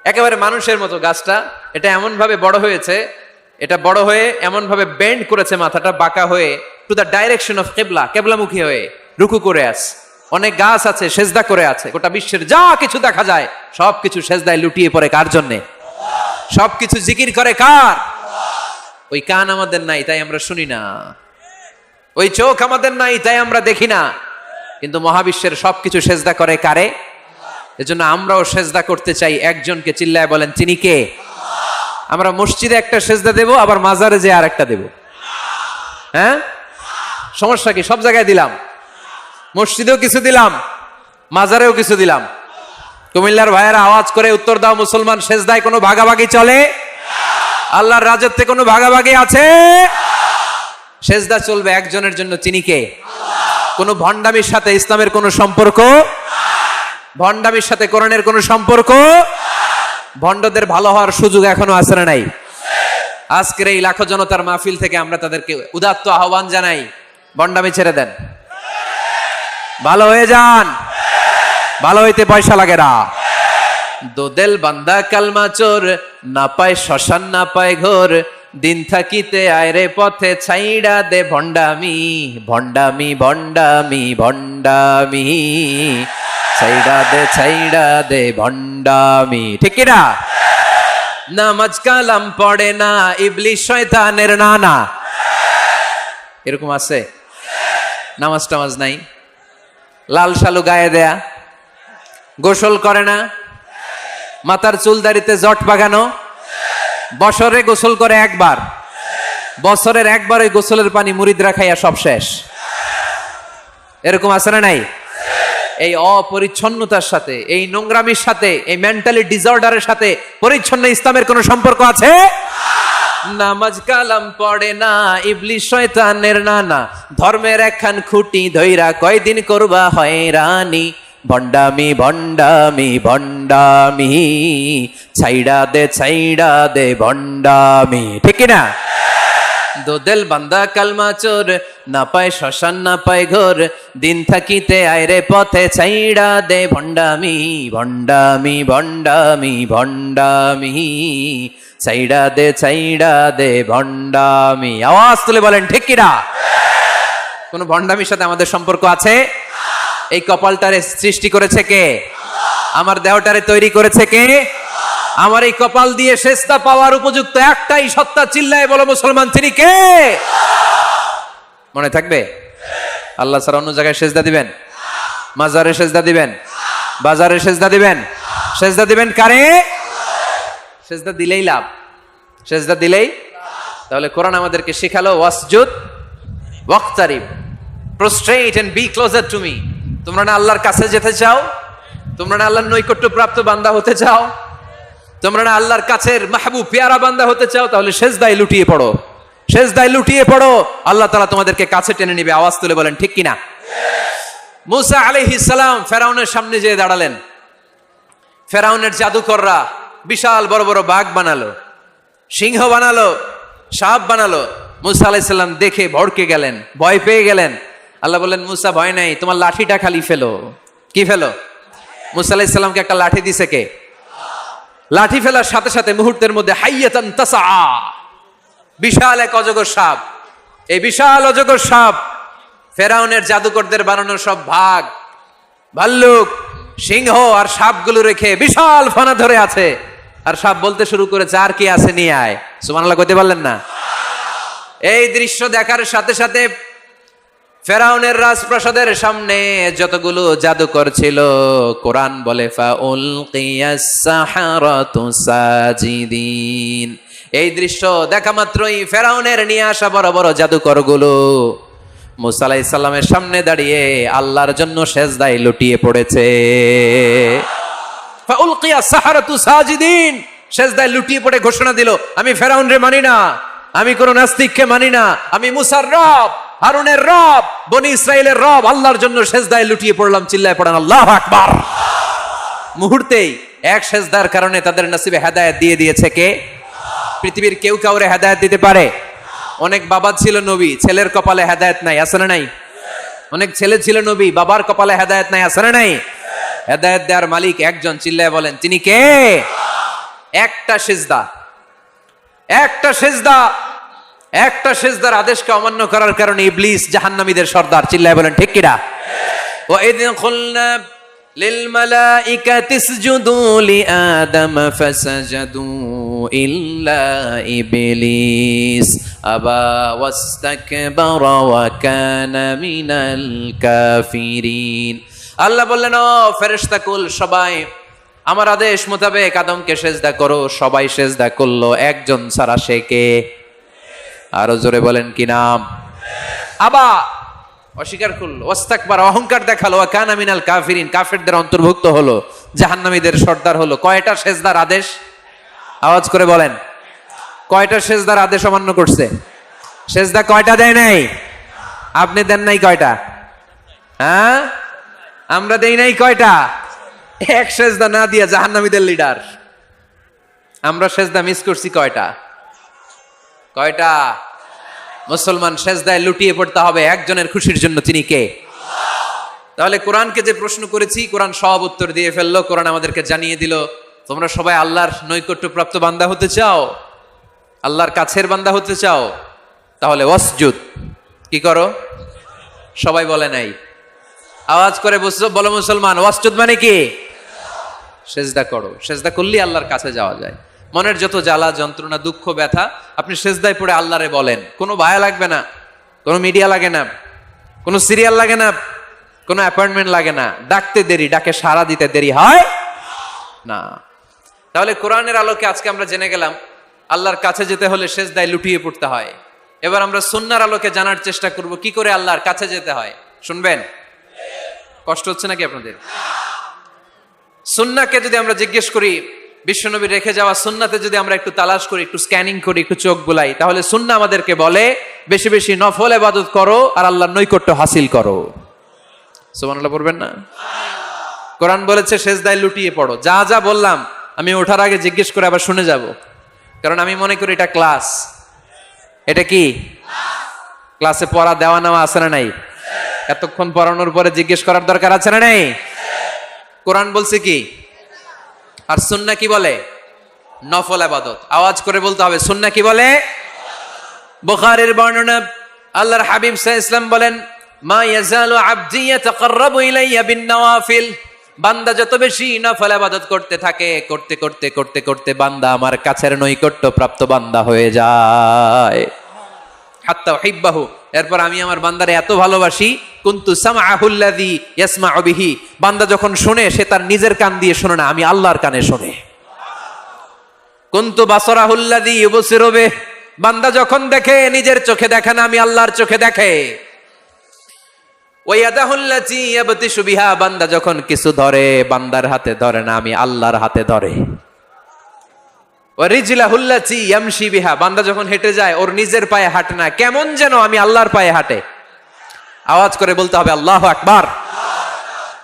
একেবারে মানুষের মতো গাছটা। এটা এমন ভাবে বড় হয়েছে, এটা বড় হয়ে এমন ভাবে বেন্ড করেছে, মাথাটা বাঁকা হয়ে টু দ্য ডাইরেকশন অফ কিবলা, কেবলামুখী হয়ে রুকু করে আছে। অনেক গাছ আছে সেজদা করে আছে। গোটা বিশ্বের যা কিছু দেখা যায় সবকিছু সেজদায় লুটিয়ে পড়ে কার জন্যে? সবকিছু জিকির করে কার? ওই কান আমাদের নাই তাই আমরা শুনি না, ওই চোখ আমাদের নাই তাই আমরা দেখি না, কিন্তু মহাবিশ্বের সবকিছু সেজদা করে কারে? এজন্য আমরাও সেজদা করতে চাই একজনকে। চিল্লায় বলেন তিনি কে? আমরা মসজিদে একটা সেজদা দেব, আবার মাজারে যে আর একটা দেব। হ্যাঁ, সমস্যা কি? সব জায়গায় দিলাম, মসজিদেও কিছু দিলাম, মাজারেও কিছু দিলাম। কুমিল্লার ভাইয়েরা আওয়াজ করে উত্তর দাও, মুসলমান সেজদায় কোনো ভাগাভাগি চলে? আল্লাহর রাজত্বে কোনো ভাগাভাগি আছে? সেজদা চলবে একজনের জন্য, তিনি কে? কোনো ভণ্ডামির সাথে ইসলামের কোনো সম্পর্ক, ভণ্ডামির সাথে কোরআনের কোনো সম্পর্ক। ভণ্ডদের ভালো হওয়ার সুযোগ এখনো আছে না নাই? আজকের এই লাখো জনতার মাহফিল থেকে আমরা তাদেরকে উদাত্ত আহ্বান জানাই, ভণ্ডামি ছেড়ে দেন, ভালো হয়ে যান। ভালো হইতে পয়সা লাগে না। দোদেল বান্দা কালমা চোর, না পায় শ্মশান না পায় ঘোর, দিন থাকিতে আয়রে পথে ছাইড়া দে ভণ্ডামি, ভণ্ডামি ভণ্ডামি ভণ্ডামি, ছাইড়া দে ভণ্ডামি। ঠিক কিনা? নামাজ কালাম পড়ে না, ইবলিশ শয়তানের নানা। এরকম আছে? নামাজ টামাজ নাই, লাল শালু গায়ে দেয়া, গোসল করে না, মাথার চুল দাড়িতে জট বাগানো, বছরে গোসল করে একবার, বছরের একবার ওই গোসলের পানি মুরিদরা খাইয়া সব শেষ। এরকম আছে না নাই? এই অপরিচ্ছন্নতার সাথে, এই নোংরামির সাথে, এই মেন্টালি ডিসঅর্ডারের সাথে পরিচ্ছন্ন ইসলামের কোনো সম্পর্ক আছে? নামাজ কালাম পড়ে না, ইবলিশ শয়তানের নানা, ধর্মের একখান খুঁটি ধইরা কয়দিন করবা হয়রানি, ভণ্ডামি ভণ্ডামি ভণ্ডামি, ছাইড়া দে ভণ্ডামি। ঠিক না? দোদেল বান্দা কালমা চোর, না পায় শ্মশান না পায় ঘোর, দিন থাকিতে আয়রে পথে ছাইড়া দে ভণ্ডামি, ভণ্ডামি ভণ্ডামি ভণ্ডামি, ছাইড়া দে ভণ্ডামি। আওয়াজ তুলে বলেন ঠিক কিনা? কোন ভণ্ডামির সাথে আমাদের সম্পর্ক আছে? এই কপালটারে সৃষ্টি করেছে কে? আমার দেহটারে তৈরি করেছে কে? আমার এই কপাল দিয়ে সেজদা পাওয়ার উপযুক্ত একটাই সত্তা, চিল্লায় বলো মুসলমান, তিনি কে? মনে থাকবে? আল্লাহ ছাড়া অন্য জায়গায় সেজদা দিবেন? মাজারে সেজদা দিবেন? বাজারে সেজদা দিবেন? সেজদা দিবেন কারে? সেজদা দিলেই লাভ, সেজদা দিলেই। তাহলে কোরআন আমাদেরকে শেখালো ওয়াসজুদ ওয়াক্তারিব, prostrate and be closer to me. তোমরা না আল্লাহর কাছে যেতে চাও? তোমরা না আল্লাহর নৈকট্য প্রাপ্ত বান্দা হতে চাও? তোমরা না আল্লাহর কাছের মাহবুব পেয়ারা বান্দা হতে চাও? তাহলে সেজদায় লুটিয়ে পড়ো, সেজদায় লুটিয়ে পড়ো, আল্লাহ তাআলা তোমাদেরকে কাছে টেনে নেবে। আওয়াজ তুলে বলেন ঠিক কিনা? মুসা আলাইহিস সালাম ফেরাউনের সামনে যেয়ে দাঁড়ালেন। ফেরাউনের জাদুকররা বিশাল বড় বড় বাঘ বানালো, সিংহ বানালো, সাপ বানালো। মুসা আলাইহিস সালাম দেখে ভড়কে গেলেন, ভয় পেয়ে গেলেন। আল্লাহ বললেন, মুসা ভয় নাই, তোমার লাঠিটা খালি ফেলো। কি ফেলো? মুসা আলাইহিস সালামকে একটা লাঠি দিছে কে? লাঠি ফেলার সাথে সাথে মুহূর্তের মধ্যে হাইয়াতান তাসআ, বিশাল এক অজগর সাপ। এই বিশাল অজগর সাপ ফেরাউনের জাদুকরদের বানানো সব ভাগ, ভাল্লুক, সিংহ আর সাপগুলো রেখে বিশাল ফানা ধরে আছে। আর সাপ বলতে শুরু করেছে, আর কি আছে নিয়ে আয়। সুবহানাল্লাহ কইতে পারলেন না? এই দৃশ্য দেখার সাথে সাথে ফেরাউনের রাজপ্রাসাদের সামনে যতগুলো জাদুকর ছিল, কোরআন বলে ফাউলকিয়াস সাহারাতু সাজিদিন। এই দৃশ্য দেখা মাত্রই ফেরাউনের নিয়ে আসা বড় বড় জাদুকর গুলো মুসা আলাইহিস সালামের সামনে দাঁড়িয়ে আল্লাহর জন্য সেজদায় লুটিয়ে পড়েছে। ফাউলকিয়াস সাহারাতু সাজিদিন, সেজদায় লুটিয়ে পড়ে ঘোষণা দিল, আমি ফেরাউন রে মানি না, আমি কোন নাস্তিককে মানি না, আমি মুসার রব, হারুনের রব, বনি ইসরাইলের রব, আল্লাহর জন্য সেজদায় লুটিয়ে পড়লাম। চিল্লায় পড়েন আল্লাহু আকবার। মুহূর্তেই এক সেজদার কারণে তাদের নসিবে হেদায়েত দিয়ে দিয়েছে কে? পৃথিবীর কেউ কাউরে হেদায়েত দিতে পারে? অনেক বাবা ছিল নবী, ছেলের কপালে হেদায়েত নাই, আছে না নাই? অনেক ছেলে ছিল নবী, বাবার কপালে হেদায়েত নাই, আছে না নাই? হেদায়েত দেওয়ার মালিক একজন, চিল্লায় বলেন তিনি কে? একটা সিজদা, একটা সিজদা, একটা সিজদার আদেশকে অমান্য করার কারণে ইবলিস জাহান্নামীদের সর্দার। চিল্লায় বলেন ঠিক কিনা? ওয়া ইয কুলনা লিল মালাইকাতি ইসজুদু লিআদম ফাসাজাদু ইল্লা ইবলিস আবা ওয়াস্তাকবারা ওয়া কানা মিনাল কাফিরিন। আল্লাহ বললেন, ও ফেরেশতা কুল সবাই আমার আদেশ মোতাবেক আদমকে সেজদা করো। সবাই সেজদা করলো, একজন ছাড়া, সে কে? আরো জোরে বলেন কি নাম? আবা, অস্বীকার করলো, ওয়াস্তাকবার, অহংকার দেখালো, ওয়া কানা মিনাল কাফিরিন, কাফেরদের অন্তর্ভুক্ত হলো, জাহান্নামীদের সর্দার হলো। কয়টা সেজদার আদেশ? আওয়াজ করে বলেন, কয়টা সেজদার আদেশ অমান্য করছে? সেজদা কয়টা দেয় নাই? আপনি দেন নাই কয়টা? হ্যাঁ, আমরা দেই নাই কয়টা? এক সেজদা না দিয়া জাহান্নামীদের লিডার। আমরা সেজদা মিস করছি কয়টা? কয়টা? মুসলমান সেজদায় লুটিয়ে পড়তে হবে একজনের খুশির জন্য, তিনি কে? তাহলে কোরআনকে যে প্রশ্ন করেছি, কোরআন সব উত্তর দিয়ে ফেললো। কোরআন আমাদেরকে জানিয়ে দিল, তোমরা সবাই আল্লাহর নৈকট্যপ্রাপ্ত বান্দা হতে চাও, আল্লাহর কাছের বান্দা হতে চাও, তাহলে ওয়াসজুদ, কি করো? সবাই বলে নাই, আওয়াজ করে বলো মুসলমান, ওয়াসজুদ মানে কি? সেজদা করো। সেজদা করলেই আল্লাহর কাছে যাওয়া যায়। মনের যত জ্বালা যন্ত্রণা দুঃখ ব্যথা আপনি সেজদায় পড়ে আল্লাহরে বলেন। কোনো ভায়া লাগবে না, কোনো মিডিয়া লাগে না, কোনো সিরিয়াল লাগে না, কোনো অ্যাপয়েন্টমেন্ট লাগে না। ডাকতে দেরি, ডাকে সাড়া দিতে দেরি হয় না। তাহলে কোরআনের আলোকে আজকে আমরা জেনে গেলাম আল্লাহর কাছে যেতে হলে সেজদায় লুটিয়ে পড়তে হয়। এবার আমরা সুন্নাহর আলোকে জানার চেষ্টা করব কি করে আল্লাহর কাছে যেতে হয়। শুনবেন? কষ্ট হচ্ছে নাকি আপনাদের? সুন্নাহকে যদি আমরা জিজ্ঞেস করি, বিশ্বনবী রেখে যাওয়া সুন্নাতে যদি আমরা একটু তালাশ করি, একটু স্ক্যানিং করি, একটু চোখ বুলাই, তাহলে সুন্নাহ আমাদেরকে বলে বেশি বেশি নফল ইবাদত করো আর আল্লাহর নৈকট্য হাসিল করো। সুবহানাল্লাহ পড়বেন না? কোরআন বলেছে সেজদায় লুটিয়ে পড়ো। যা যা বললাম আমি ওঠার আগে জিজ্ঞেস করে আবার শুনে যাব, কারণ আমি মনে করি এটা ক্লাস। এটা কি ক্লাসে পড়া দেওয়া নেওয়া আছে না নাই? এতক্ষণ পড়ানোর পরে জিজ্ঞেস করার দরকার আছে না নাই? কোরআন বলছে কি আর সুন্নাহ কি বলে? নফল ইবাদত। আওয়াজ করে বলতে হবে, সুন্নাহ কি বলে? বুখারীর বর্ণনা, আল্লাহর হাবিব সাল্লাল্লাহু আলাইহি ওয়াসাল্লাম বলেন, মা ইয়াজালু আবদি ইয়াতাকাররাবু ইলাইয়া বিন নওয়াফিল, বান্দা যত বেশি নফল ইবাদত করতে থাকে, করতে করতে করতে করতে বান্দা আমার কাছের নৈকট্য প্রাপ্ত বান্দা হয়ে যায়। হাত্তা উহিব্বাহু, এরপর আমি আমার বান্দারে এত ভালোবাসি, কুনতু সামআহুল্লাযী ইয়াসমাউ বিহি, বান্দা যখন শুনে সে তার নিজের কান দিয়ে শুনে না, আমি আল্লাহর কানে শুনে। কুনতু বাসারাহুল্লাযী ইউবসিরু বিহি, বান্দা যখন দেখে নিজের চোখে দেখে না, আমি আল্লাহর চোখে দেখে। ওয়ায়াদাহুল্লাতী ইয়াবতিশু বিহা, বান্দা যখন কিছু ধরে বান্দার হাতে ধরে না, আমি আল্লাহর হাতে ধরে। ওয়ারিজলাহুল্লাতী ইয়ামশি বিহা, বান্দা যখন হেঁটে যায় ওর নিজের পায়ে হাঁটে না, কেমন যেন আমি আল্লাহর পায়ে হাঁটে। আওয়াজ করে বলতে হবে আল্লাহু আকবার।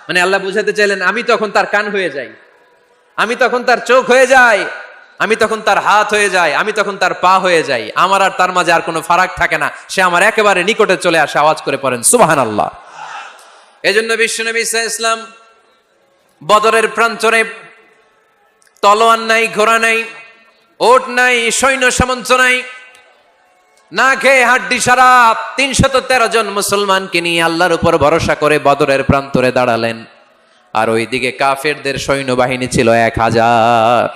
মানে আল্লাহ বুঝাতে চাইলেন আমি তখন তার কান হয়ে যাই, আমি তখন তার চোখ হয়ে যাই, আমি তখন তার হাত হয়ে যাই, আমি তখন তার পা হয়ে যাই। আমার আর তার মাঝে আর কোনো ফারাক থাকে না, সে আমার একেবারে নিকটে চলে আসে। আওয়াজ করে পড়েন সুবহানাল্লাহ। এজন্য বিশ্বনবী সাল্লাল্লাহু আলাইহি ওয়াসাল্লাম বদরের প্রান্তরে তলোয়ার নাই, ঘোড়া নাই, ওট নাই, সৈন্য সামন্ত নাই, না খেয়ে হাড্ডি সারা ৩১৩ জন মুসলমানকে নিয়ে আল্লাহর উপর ভরসা করে বদরের প্রান্তরে দাঁড়ালেন। আর ওইদিকে কাফেরদের সৈন্যবাহিনী ছিল ১০০০।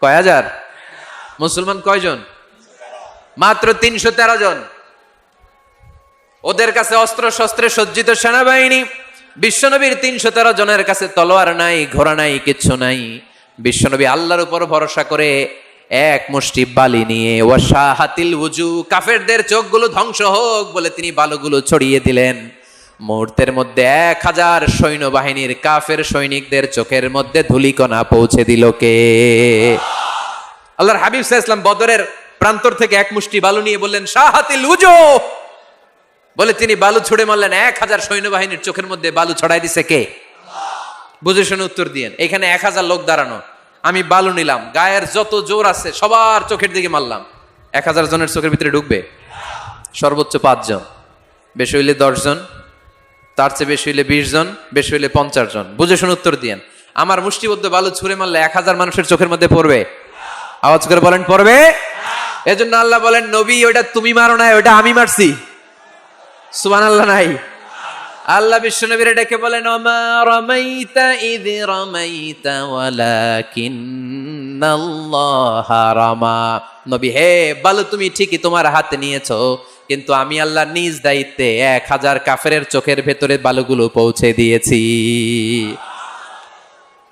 কয় হাজার? মুসলমান কয়জন? মাত্র ৩১৩ জন। ওদের কাছে অস্ত্র শস্ত্রে সজ্জিত সেনাবাহিনী। বিশ্বনবীর ৩১৩ জনের কাছে তলোয়ার নাই, ঘোড়া নাই, কিচ্ছু নাই। বিশ্বনবী আল্লাহর উপর ভরসা করে এক মুষ্টি বালি নিয়ে ওয়াশাহাতিল ওযু, কাফেরদের চোখগুলো ধ্বংস হোক বলে তিনি বালুগুলো ছড়িয়ে দিলেন। মুহূর্তের মধ্যে ১০০০ সৈন্যবাহিনীর কাফের সৈনিকদের চোখের মধ্যে ধূলিকণা পৌঁছে দিল কে? আল্লাহর হাবিব সাল্লাল্লাহু আলাইহি ওয়াসাল্লাম বদরের প্রান্তর থেকে এক মুষ্টি বালু নিয়ে বললেন শাহাতিল উজু, বলে তিনি বালু ছুড়ে মারলেন। 1000 সৈন্যবাহিনীর চোখের মধ্যে বালু ছড়াই দিছে কে? বুঝে শুনে উত্তর দিয়েন। এখানে 1000 লোক দাঁড়ানো, আমি বালু নিলাম, গায়ের যত জোর আছে সবার চোখের দিকে মারলাম। 1000 জনের চোখের ভিতরে ঢুকবে? সর্বোচ্চ 5 জন, বেশি হইলে 10 জন, তার চেয়ে বেশি হইলে 20 জন, বেশি হইলে 50 জন। বুঝে শুনে উত্তর দিয়েন। আমার মুষ্টিবদ্ধ বালু ছুঁড়ে মারলে 1000 মানুষের চোখের মধ্যে পড়বে? আওয়াজ করে বলেন পড়বে। এজন্য আল্লাহ বলেন নবী ওটা তুমি মারো না, ওটা আমি মারছি। সুবহানাল্লাহ নাই? আল্লাহ বিশ্বনবীরে ডেকে বলেন ওমা রামাইতা ইয রামাইতা ওয়ালাকিন্নাল্লাহা রামা। নবী হে, বালু তুমি ঠিকই তোমার হাতে নিয়েছো, কিন্তু আমি আল্লাহ নিজ দায়িত্বে 1000 কাফেরের চোখের ভেতরে বালুগুলো পৌঁছে দিয়েছি।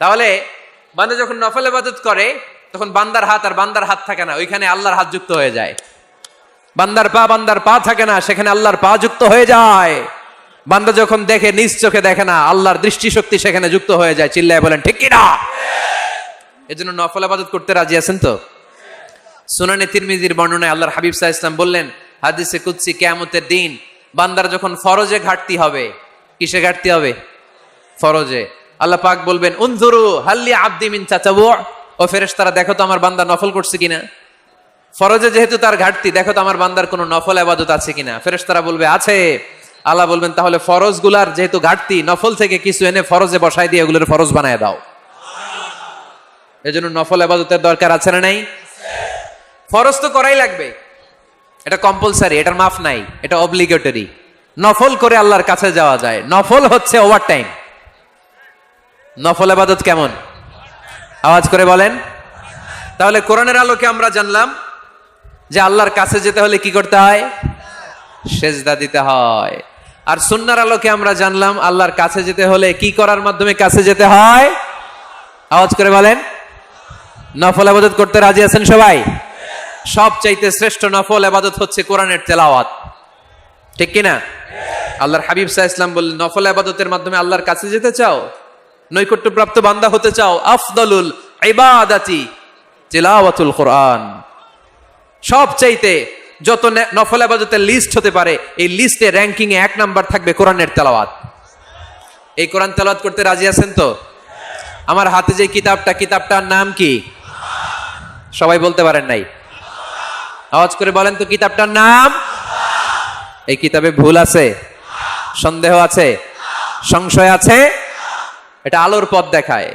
তাহলে বান্দা যখন নফল ইবাদত করে তখন বান্দার হাত আর বান্দার হাত থাকে না, ওইখানে আল্লাহর হাত যুক্ত হয়ে যায়। বান্দার পা থাকে না, সেখানে আল্লাহর পা যুক্ত হয়ে যায়। বান্দা যখন দেখে নিজ চোখে দেখে না, আল্লাহর দৃষ্টিশক্তি সেখানে যুক্ত হয়ে যায়। চিল্লায় বলেন ঠিক কি না? এজন্য নফল ইবাদত করতে রাজি আছেন তো? সুনানে তিরমিজির বর্ণনায় আল্লাহর হাবিব সাল্লাল্লাহু আলাইহি ওয়াসাল্লাম বললেন হাদিসে কুদসি, কিয়ামতের দিন বান্দার যখন ফরজে ঘাটতি হবে, কিসে ঘাটতি হবে? ফরজে। আল্লাহ পাক বলবেন উনজুরু হাল্লি আবদি মিন তাতাওয়ু, ও ফেরেশতারা দেখো তো আমার বান্দা নফল করছে কিনা। ফরজে যেহেতু তার ঘাটতি, দেখো তো আমার বান্দার কোনো নফল ইবাদত আছে কিনা। ফেরেশতারা বলবে আছে। আল্লাহ বলবেন তাহলে ফরজগুলার যেহেতু ঘাটতি, নফল থেকে কিছু এনে ফরজে বসাই দিয়ে ওগুলোর ফরজ বানায় দাও। এজন্য নফল ইবাদতের দরকার আছে না নাই? ফরজ তো করাই লাগবে, এটা কম্পালসারি, এটার মাফ নাই, এটা অব্লিগেটরি। নফল করে আল্লাহর কাছে যাওয়া যায়। নফল হচ্ছে ওভার টাইম। নফল ইবাদত কেমন? আওয়াজ করে বলেন। তাহলে কোরআনের আলোকে আমরা জানলাম যে আল্লাহর কাছে যেতে হলে কি করতে হয়? সেজদা দিতে হয়। আর সুন্নাহর আলোকে আমরা জানলাম আল্লাহর কাছে যেতে হলে কি করার মাধ্যমে কাছে যেতে হয়? আওয়াজ করে বলেন। নফল ইবাদত করতে রাজি আছেন সবাই? সবচাইতে শ্রেষ্ঠ নফল ইবাদত হচ্ছে কোরআনের তেলাওয়াত, ঠিক কি না? আল্লাহর হাবিব সাল্লাল্লাহু আলাইহি ওয়াসাল্লাম বললেন নফল ইবাদতের মাধ্যমে আল্লাহর কাছে যেতে চাও, নৈকট্যপ্রাপ্ত বান্দা হতে চাও, আফদালুল ইবাদাতি তিলাওয়াতুল কোরআন। সবচাইতে যত নফল ইবাদতের লিস্ট হতে পারে, এই লিস্টে র‍্যাঙ্কিং এ 1 নাম্বার থাকবে কোরআনের তেলাওয়াত। এই কোরআন তেলাওয়াত করতে রাজি আছেন তো? আমার হাতে যে কিতাবটার নাম কি? সবাই বলতে পারেন নাই? আওয়াজ করে বলেন তো কিতাবটার নাম। এই কিতাবে ভুল আছে? সন্দেহ আছে? সংশয় আছে? এটা আলোর পথ দেখায়।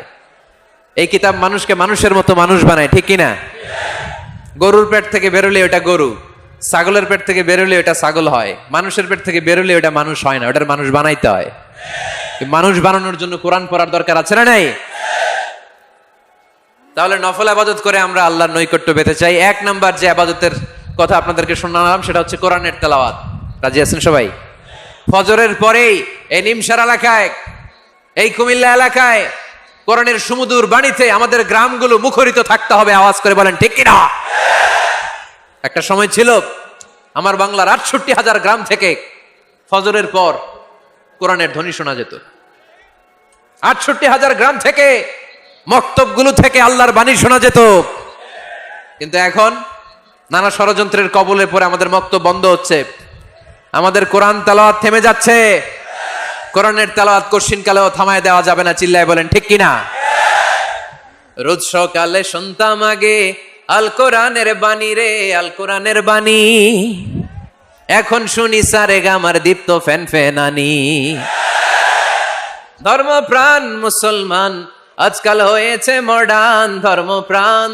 এই কিতাব মানুষকে মানুষের মতো মানুষ বানায়, ঠিক কিনা? গরুর পেট থেকে বেরোলে ওটা গরু, ছাগলের পেট থেকে বেরোলে ওটা ছাগল হয়, মানুষের পেট থেকে বেরোলে ওটা মানুষ হয় না, ওটার মানুষ বানাইতে হয়। মানুষ বানানোর জন্য কোরআন পড়ার দরকার আছে না নাই? তাহলে নফল ইবাদত করে আমরা আল্লাহর নৈকট্য পেতে চাই। 1 নাম্বার যে ইবাদতের কথা আপনাদেরকে শোনালাম সেটা হচ্ছে কোরআনের তেলাওয়াত। রাজি আছেন সবাই? ফজরের পরেই এই নিমসার এলাকায়, এই কুমিল্লা এলাকায় কোরআনের সুমধুর বাণীতে আমাদের গ্রামগুলো মুখরিত থাকতে হবে। আওয়াজ করে বলেন ঠিক কিনা? একটা সময় ছিল আমার বাংলার ৬৮,০০০ গ্রাম থেকে ফজরের পর কোরআনের ধ্বনি শোনা যেত। ৬৮,০০০ গ্রাম থেকে মক্তবগুলো থেকে আল্লাহর বাণী শোনা যেত। কিন্তু এখন নানা ষড়যন্ত্রের কবলে পড়ে আমাদের মক্তব বন্ধ হচ্ছে, আমাদের কোরআন তেলাওয়াত থেমে যাচ্ছে। কোরআনের তেলাওয়াত কশিনকালেও থামায় দেওয়া যাবে না। চিল্লায় বলেন ঠিক কিনা? রোজ সকালে শুনতাম আগে আল কোরআনের বাণী রে, আল কোরআনের বাণী, এখন শুনি সারে গামার দীপ্ত ফ্যান ফেনানি। ধর্মপ্রাণ মুসলমান আজকাল হয়েছে মডার্ন, ধর্মপ্রাণ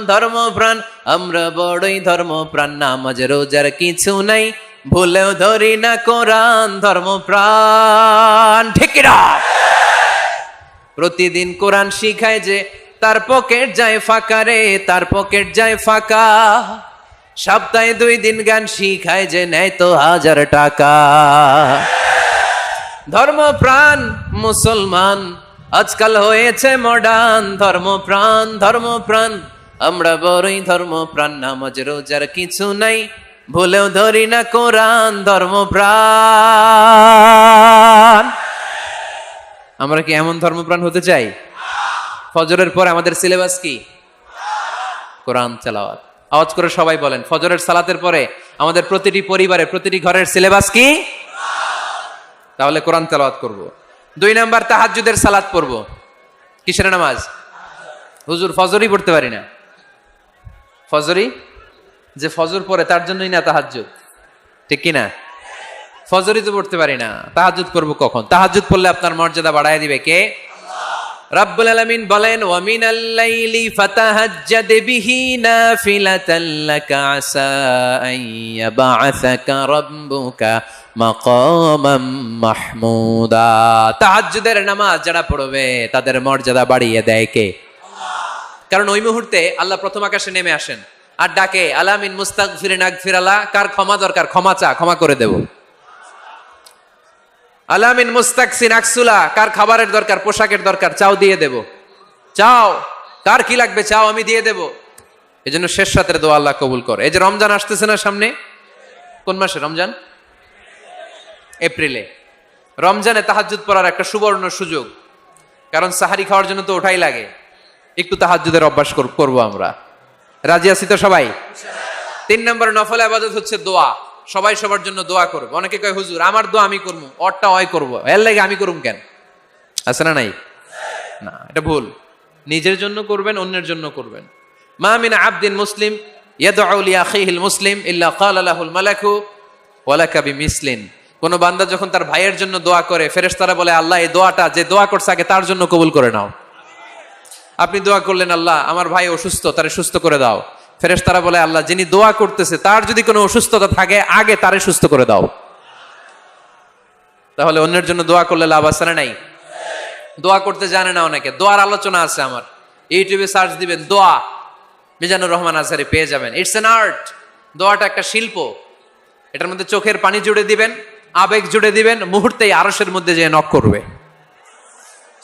আমরা বড়ই ধর্মপ্রাণ। নামাজ রোজার কিছু নাই, ভুলেও ধরি না কোরআন। ধর্মপ্রাণ ঠিক কিনা? প্রতিদিন কোরআন শিখায় যে তার পকেট যায় ফাঁকা রে, তার পকেট যায় ফাঁকা। সপ্তাহে 2 দিন গান শিখায় যে নেয় তো 1000 টাকা। ধর্মপ্রাণ মুসলমান আজকাল হয়েছে মডার্ন। ধর্মপ্রাণ আমরা বড়ই ধর্মপ্রাণ। নামাজ রোজার কিছু নাই, ভুলেও ধরি না কোরআন। ধর্মপ্রাণ। আমরা কি এমন ধর্মপ্রাণ হতে চাই? ফজরের পর আমাদের সিলেবাস কি? কোরআন তেলাওয়াত। আওয়াজ করে সবাই বলেন, ফজরের সালাতের পরে আমাদের প্রতিটি পরিবারে প্রতিটি ঘরের সিলেবাস কি? তাহলে কোরআন তেলাওয়াত করব। 2 নাম্বার তাহাজ্জুদের সালাত পড়ব। কিসের নামাজ? হুজুর ফজরই পড়তে পারি না। ফজরই যে ফজর পড়ে তার জন্যই না তাহাজ্জুদ, ঠিক কি না? ফজরই তো পড়তে পারি না, তাহাজ্জুদ করব কখন? তাহাজ্জুদ পড়লে আপনার মর্যাদা বাড়ায় দিবে কে? রাব্বুল আলামিন বলেন, ওয়া মিনাল লাইলি ফাতাহাজ্জাদ বিহি নাফিলাতান লাকা আসা আন ইয়াবআসাকা রাব্বুকা মাকামাম মাহমুদা। তাহাজ্জুদের নামাজ যারা পড়বে তাদের মর্যাদা বাড়িয়ে দেয় কে? কারণ ওই মুহূর্তে আল্লাহ প্রথম আকাশে নেমে আসেন আর ডাকে, আলা মিন মুস্তাগফিরিন আগফিরালা, কার ক্ষমা দরকার ক্ষমা চা, ক্ষমা করে দেব। আলা মিন মুস্তাকসিন আকসুলা, কার খাবারের দরকার পোশাকের দরকার চাও দিয়ে দেব। চাও, কার কি লাগবে চাও আমি দিয়ে দেব। এজন্য শেষ রাতের দোয়া আল্লাহ কবুল করে। এই যে রমজান আসতেছে না সামনে, কোন মাসে রমজান? এপ্রিলে। রমজানে তাহাজ্জুদ পড়ার একটা সুবর্ণ সুযোগ, কারণ সাহারি খাওয়ার জন্য তো ওঠাই লাগে। একটু তাহাজ্জুদের অভ্যাস করবো আমরা। রাজি আছি তো সবাই? 3 নম্বর নফল ইবাদত হচ্ছে দোয়া। সবাই সবার জন্য দোয়া করবে। অনেকে কয় হুজুর আমার দোয়া আমি করবো, ওরটা ওই করবো, এর লাগে আমি করুম কেন? আছে না নাই? না, এটা ভুল। নিজের জন্য করবেন, অন্যের জন্য করবেন। মা মিন আবদিন মুসলিম ইয়াদউ লি আখিহিল মুসলিম ইল্লা ক্বালা লাহুল মালাকু ওয়া লাকা বিমিসলিন। কোন বান্দা যখন তার ভাইয়ের জন্য দোয়া করে, ফেরেশতারা বলে আল্লাহ এই দোয়াটা যে দোয়া করছে আগে তার জন্য কবুল করে নাও। আপনি দোয়া করলেন আল্লাহ আমার ভাই অসুস্থ, তারে সুস্থ করে দাও। ফেরেশতারা বলে আল্লাহ যিনি দোয়া করতেছে তার যদি কোনো অসুস্থতা থাকে আগে তারে সুস্থ করে দাও। তাহলে অন্যের জন্য দোয়া করলে লাভ আছে না নাই? দোয়া করতে জানে না অনেকে। দোয়ার আলোচনা আছে আমার, ইউটিউবে সার্চ দিবেন দোয়া, মিজানুর রহমান আজহারি পেয়ে যাবেন। It's an art. দোয়াটা একটা শিল্প। এটার মধ্যে চোখের পানি জুড়ে দিবেন, আবেগ জুড়ে দিবেন, মুহূর্তেই আরশের মধ্যে যে নক করবে।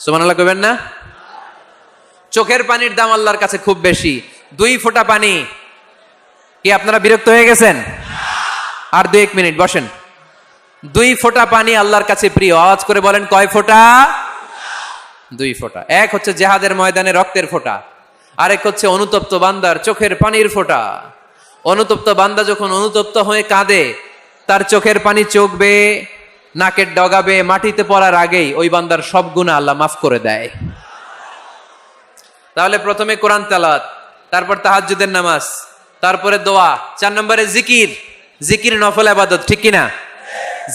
সুবহানাল্লাহ কইবেন না? চোখের পানির দাম আল্লাহর কাছে খুব বেশি। 2 ফোঁটা পানি। কি আপনারা বিরক্ত হয়ে গেছেন? আর 2-1 মিনিট বসেন। 2 ফোঁটা পানি আল্লাহর কাছে প্রিয়। আওয়াজ করে বলেন কয় ফোঁটা? 2 ফোঁটা। এক হচ্ছে জিহাদের ময়দানে রক্তের ফোঁটা, আরেক হচ্ছে অনুতপ্ত বান্দার চোখের পানির ফোঁটা। অনুতপ্ত বান্দা যখন অনুতপ্ত হয়ে কাঁদে, তার চোখের পানি চোখ বেয়ে নাকের ডগাবে মাটিতে পড়ার আগেই ওই বান্দার সব গুনাহ আল্লাহ মাফ করে দেয়। তাহলে প্রথমে কোরআন তেলাওয়াত, তারপর তাহাজ্জুদের নামাজ, তারপরে দোয়া, 4 নম্বরে জিকির। জিকির নফল ইবাদত, ঠিক কি না?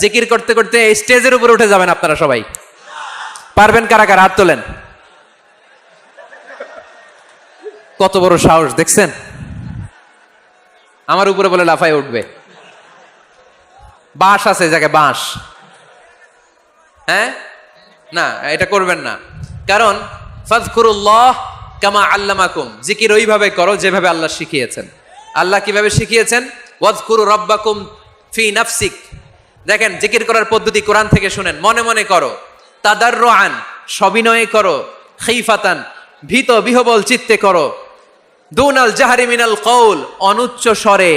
জিকির করতে করতে স্টেজের উপরে উঠে যাবেন আপনারা সবাই। পারবেন কারা কারা? হাত তোলেন। কত বড় সাহস দেখছেন? আমার উপরে বলে লাফায় উঠবে। বাঁশ আছে জায়গায়, বাঁশ। হ্যাঁ, না এটা করবেন না। কারণ ফাযকুরুল্লাহ কামা আল্লামাকুম, জিকির ওইভাবে করো যেভাবে আল্লাহ শিখিয়েছেন। আল্লাহ কিভাবে শিখিয়েছেন? ওয়াযকুরু রাব্বাকুম ফি নাফসিক। দেখেন জিকির করার পদ্ধতি কোরআন থেকে শুনেন। মনে মনে করো, তাদাররুআন সবিনয়ে করো, খাইফাতান ভীত বিহবল চিত্তে করো, দুনাল জাহরি মিনাল কওল অনুচ্চ স্বরে,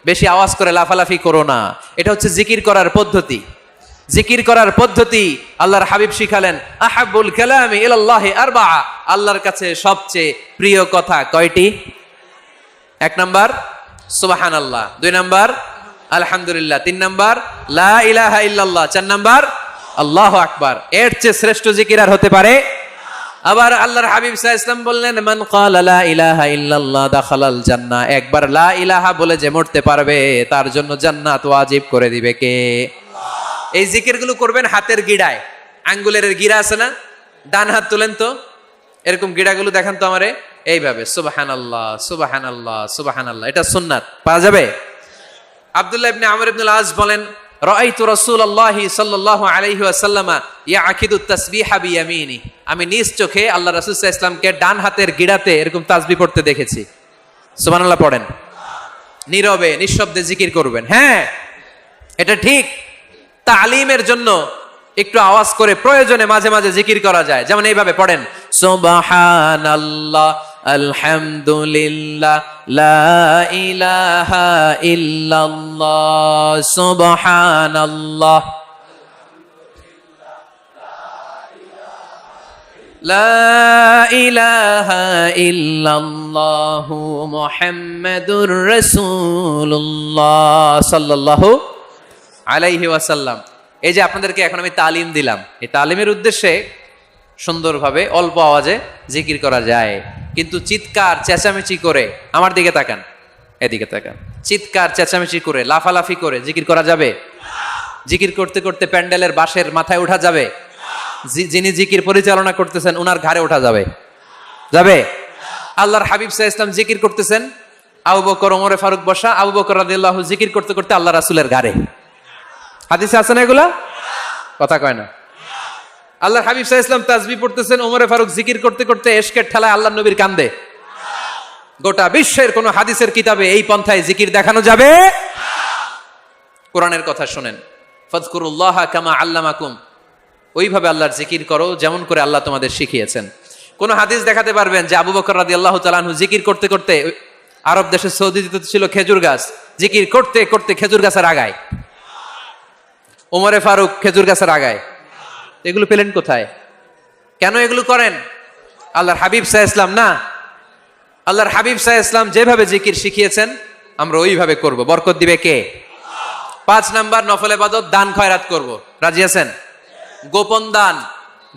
বেশি আওয়াজ করে লাফালাফি করো না। এটা হচ্ছে জিকির করার পদ্ধতি। জিকির করার পদ্ধতি আল্লাহর হাবিব শিখালেন, আহাব্বুল কালামি ইলাল্লাহি আরবাআ, আল্লাহর কাছে সবচেয়ে প্রিয় কথা কয়টি? 1 নাম্বার সুবহানাল্লাহ, 2 নাম্বার আলহামদুলিল্লাহ, 3 নাম্বার লা ইলাহা ইল্লাল্লাহ, 4 নাম্বার আল্লাহু আকবার। এর চেয়ে শ্রেষ্ঠ জিকির আর হতে পারে? আবার আল্লাহর হাবিব সাল্লাল্লাহু আলাইহি ওয়াসাল্লাম বললেন, মান ক্বালা লা ইলাহা ইল্লাল্লাহ দাখালাল জান্নাহ। একবার লা ইলাহা বলে যে মরতে পারবে তার জন্য জান্নাত ওয়াজিব করে দিবে কে? এই জিকিরগুলো করবেন হাতের গিড়ায়। আঙ্গুলের গিড়া আছে না? ডান হাত তুলেন তো, এরকম গিড়াগুলো দেখান তো আমারে। এইভাবে সুবহানাল্লাহ সুবহানাল্লাহ সুবহানাল্লাহ, এটা সুন্নাত। পাওয়া যাবে? আব্দুল্লাহ ইবনে আমর ইবনে আল-আস বলেন, রাআইতু রাসূলুল্লাহি সাল্লাল্লাহু আলাইহি ওয়াসাল্লাম ইয়াকিদুত তাসবিহা বিয়ামিনি। আমি নিজ চোখে আল্লাহ রাসূল সাল্লাল্লাহু আলাইহি ওয়াসাল্লামকে ডান হাতের গিড়াতে এরকম তাসবিহ পড়তে দেখেছি। সুবহানাল্লাহ পড়েন। নীরবে নিঃশব্দে জিকির করবেন। হ্যাঁ, এটা ঠিক। তালিমের জন্য একটু আওয়াজ করে প্রয়োজনে মাঝে মাঝে জিকির করা যায়। যেমন এইভাবে পড়েন, সুবহানাল্লাহ আলহামদুলিল্লাহ লা ইলাহা ইল্লাল্লাহ সুবহানাল্লাহ লা ইলাহা ইল্লাল্লাহ ইল্লাল্লাহু মুহাম্মাদুর রাসূলুল্লাহ সাল্লাল্লাহু আলাইহি ওয়াসাল্লাম। এই যে আপনাদেরকে এখন আমি তালিম দিলাম, এই তালিমের উদ্দেশ্যে সুন্দরভাবে অল্প আওয়াজে জিকির করা যায়, কিন্তু চিৎকার চেঁচামেচি করে, আমার দিকে তাকান, এদিকে তাকান, চিৎকার চেঁচামেচি করে লাফালাফি করে জিকির করা যাবে? জিকির করতে করতে প্যান্ডেলের বাঁশের মাথায় ওঠা যাবে? যিনি জিকির পরিচালনা করতেছেন ওনার ঘাড়ে ওঠা যাবে? যাবে? আল্লাহর হাবিব সাল্লাল্লাহু আলাইহি ওয়াসাল্লাম জিকির করতেছেন, আবু বকর ওমরে ফারুক বসা, আবু বকর রাদিয়াল্লাহু জিকির করতে করতে আল্লাহ রাসূলের ঘাড়ে। হাদিসে আছে না এগুলা? কথা কয় না। আল্লাহর হাবিব সাল্লাল্লাহু আলাইহি ওয়াসাল্লাম তাসবিহ পড়তেছেন, ওমরে ফারুক জিকির করতে করতে এশকের ঠেলায় আল্লাহর নবীর কান্দে। গোটা বিশ্বের কোন হাদিসের কিতাবে এই পন্থায় জিকির দেখানো যাবে? কোরআনের কথা শুনেন, ফাযকুরুল্লাহা কামা আল্লামাকুম, ওইভাবে আল্লাহর জিকির করো যেমন করে আল্লাহ তোমাদের শিখিয়েছেন। কোন হাদিস দেখাতে পারবেন যে আবু বকর রাদিয়াল্লাহু তাআলা আনহু জিকির করতে করতে, আরব দেশে সৌদিতে ছিল খেজুর গাছ, জিকির করতে করতে খেজুর গাছের আগায়, ওমরে ফারুক খেজুর গাছের আগায়, এগুলো পেলেন কোথায়? কেন এগুলো করেন? আল্লাহর হাবিব সাল্লাল্লাহু আলাইহি ওয়াসাল্লাম না, আল্লাহর হাবিব সাল্লাল্লাহু আলাইহি ওয়াসাল্লাম যেভাবে জিকির শিখিয়েছেন আমরা ওইভাবে করব। বরকত দিবে কে? 5 নাম্বার, নফল ইবাদত, দান খয়রাত করব। রাজি আছেন? গোপন দান,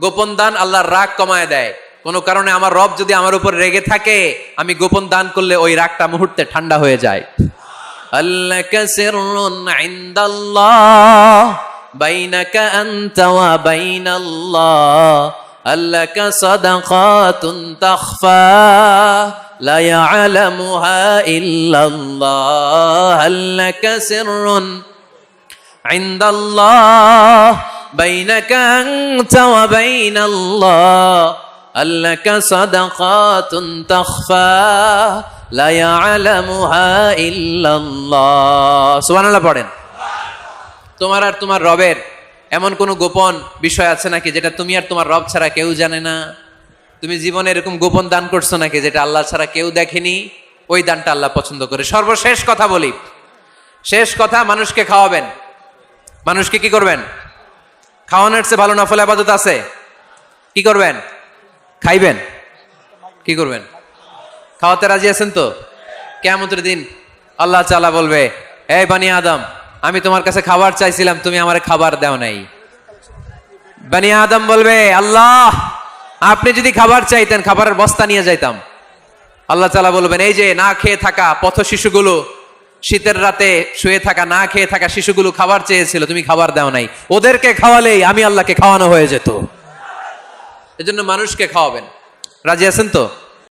গোপন দান আল্লাহর রাগ কমায় দেয়। কোন কারণে আমার রব যদি আমার উপর রেগে থাকে, আমি গোপন দান করলে ওই রাগটা মুহূর্তে ঠান্ডা হয়ে যায়। আল্লাকা সিররুন ইনদাল্লাহ বাইনাকা আনতা ওয়া বাইনাল্লাহ, আল্লাকা সাদাকাতুন তাখফা লা ইয়ালামুহা ইল্লাল্লাহ, আল্লাকা সিররুন ইনদাল্লাহ বাইনাকা আনতা ওয়া বাইনাল্লাহ, আল্লাকা সাদাকাতুন তাখফা লা ইয়ালামুহা ইল্লাল্লাহ। সুবহানাল্লাহ পড়েন। তোমার আর তোমার রবের এমন কোন গোপন বিষয় আছে নাকি যেটা তুমি আর তোমার রব ছাড়া কেউ জানে না? তুমি জীবনে এরকম গোপন দান করছো নাকি যেটা আল্লাহ ছাড়া কেউ দেখেনি? ওই দানটা আল্লাহ পছন্দ করে। সর্বশেষ কথা বলি, শেষ কথা, মানুষকে খাওয়াবেন। মানুষকে কি করবেন? খাওয়ানোর চেয়ে ভালো নফল ইবাদত আছে? কি করবেন? খাইবেন। কি করবেন? খাওয়াতে রাজি আছেন তো? কিয়ামতের দিন আল্লাহ তাআলা বলবে, এই বানি আদম, আমি তোমার কাছে খাবার চাইছিলাম, তুমি আমারে খাবার দাও নাই। বানি আদম বলবে, আল্লাহ আপনি যদি খাবার চাইতেন খাবারের বস্তা নিয়ে যাইতাম। আল্লাহ তাআলা বলবেন, এই যে না খেয়ে থাকা পথ শিশুগুলো, শীতের রাতে শুয়ে থাকা না খেয়ে থাকা শিশুগুলো খাবার চেয়েছিল, তুমি খাবার দাও নাই, ওদেরকে খাওয়ালেই আমি আল্লাহকে খাওয়ানো হয়ে যেত। এজন্য মানুষকে খাওয়াবেন। রাজি আছেন তো?